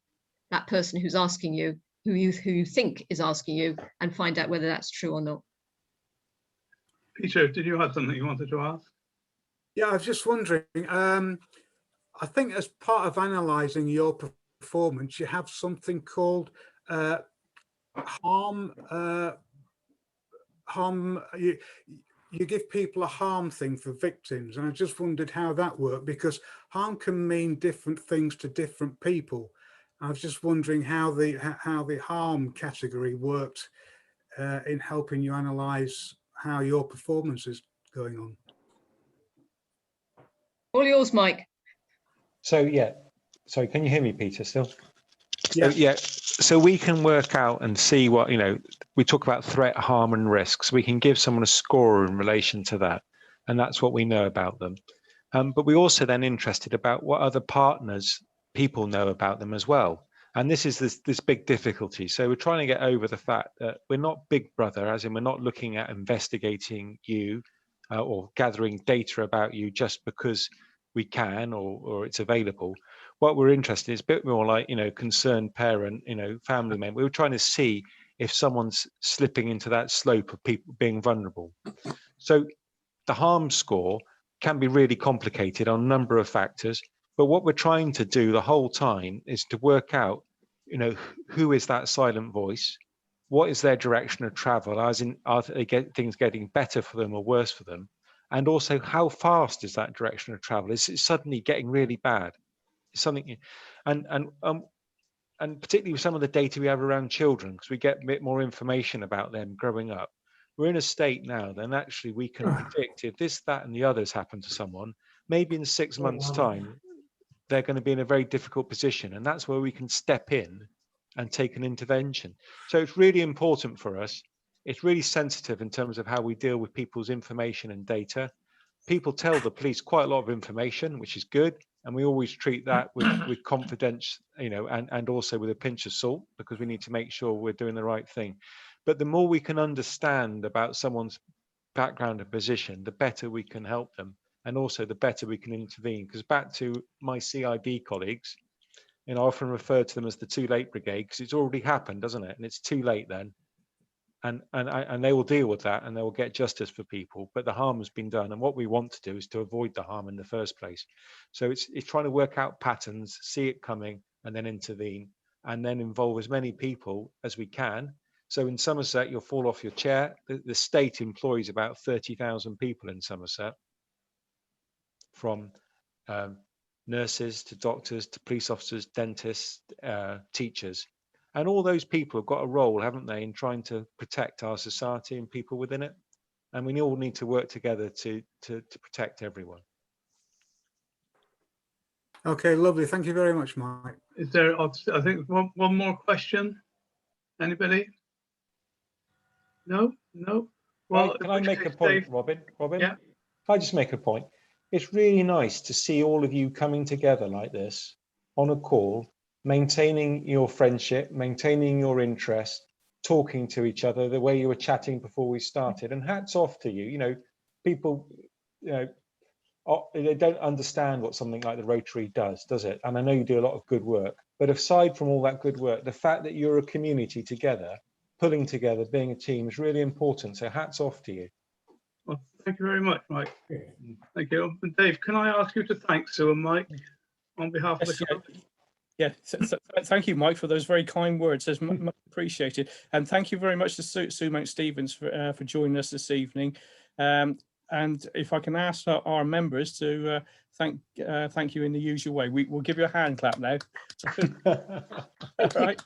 that person who's asking you, who you think is asking you, and find out whether that's true or not. Peter, did you have something you wanted to ask? Yeah, I was just wondering, I think as part of analysing your performance, you have something called harm. You give people a harm thing for victims, and I just wondered how that worked, because harm can mean different things to different people. I was just wondering how the harm category worked in helping you analyse how your performance is going on. All yours, Mike. So yeah, sorry, can you hear me, Peter, still? Yeah. So, yeah, so we can work out and see what, we talk about threat, harm and risks. We can give someone a score in relation to that, and that's what we know about them. But we're also then interested about what other partners people know about them as well. And this is this big difficulty. So we're trying to get over the fact that we're not Big Brother, as in we're not looking at investigating you or gathering data about you just because we can or it's available. What we're interested in is a bit more like, concerned parent, family member. We're trying to see if someone's slipping into that slope of people being vulnerable. So the harm score can be really complicated on a number of factors, but what we're trying to do the whole time is to work out, who is that silent voice? what is their direction of travel, as in, are they things getting better for them or worse for them? And also, how fast is that direction of travel? Is it suddenly getting really bad? Something, and particularly with some of the data we have around children, because we get a bit more information about them growing up. We're in a state now, then actually we can predict if this, that, and the others happen to someone, maybe in 6 months' time, they're going to be in a very difficult position. And that's where we can step in and take an intervention. So it's really important for us. It's really sensitive in terms of how we deal with people's information and data. People tell the police quite a lot of information, which is good. And we always treat that with confidence, you know, and also with a pinch of salt, because we need to make sure we're doing the right thing. But the more we can understand about someone's background and position, the better we can help them. And also the better we can intervene. Because back to my CID colleagues, you know, I often refer to them as the too late brigade, because it's already happened, doesn't it? And it's too late then. And they will deal with that, and they will get justice for people, but the harm has been done, and what we want to do is to avoid the harm in the first place. So it's trying to work out patterns, see it coming, and then intervene, and then involve as many people as we can. So in Somerset, you'll fall off your chair. The state employs about 30,000 people in Somerset, from nurses to doctors to police officers, dentists, teachers. And all those people have got a role, haven't they, in trying to protect our society and people within it. And we all need to work together to protect everyone. Okay, lovely. Thank you very much, Mike. Is there, I think, one more question? Anybody? No? No? Well, can I make a point, Dave? Robin? Yeah. Can I just make a point? It's really nice to see all of you coming together like this on a call, maintaining your friendship, maintaining your interest, talking to each other the way you were chatting before we started. And hats off to you. You know, people, you know, they don't understand what something like the Rotary does it? And I know you do a lot of good work. But aside from all that good work, the fact that you're a community together, pulling together, being a team is really important. So hats off to you. Well, thank you very much, Mike. Thank you. And Dave, can I ask you to thank Sue and Mike on behalf of the club? Yeah, so thank you, Mike, for those very kind words. It's much appreciated, and thank you very much to Sue Mount Stevens for joining us this evening. And if I can ask our members to thank you in the usual way, we'll give you a hand clap now. All right.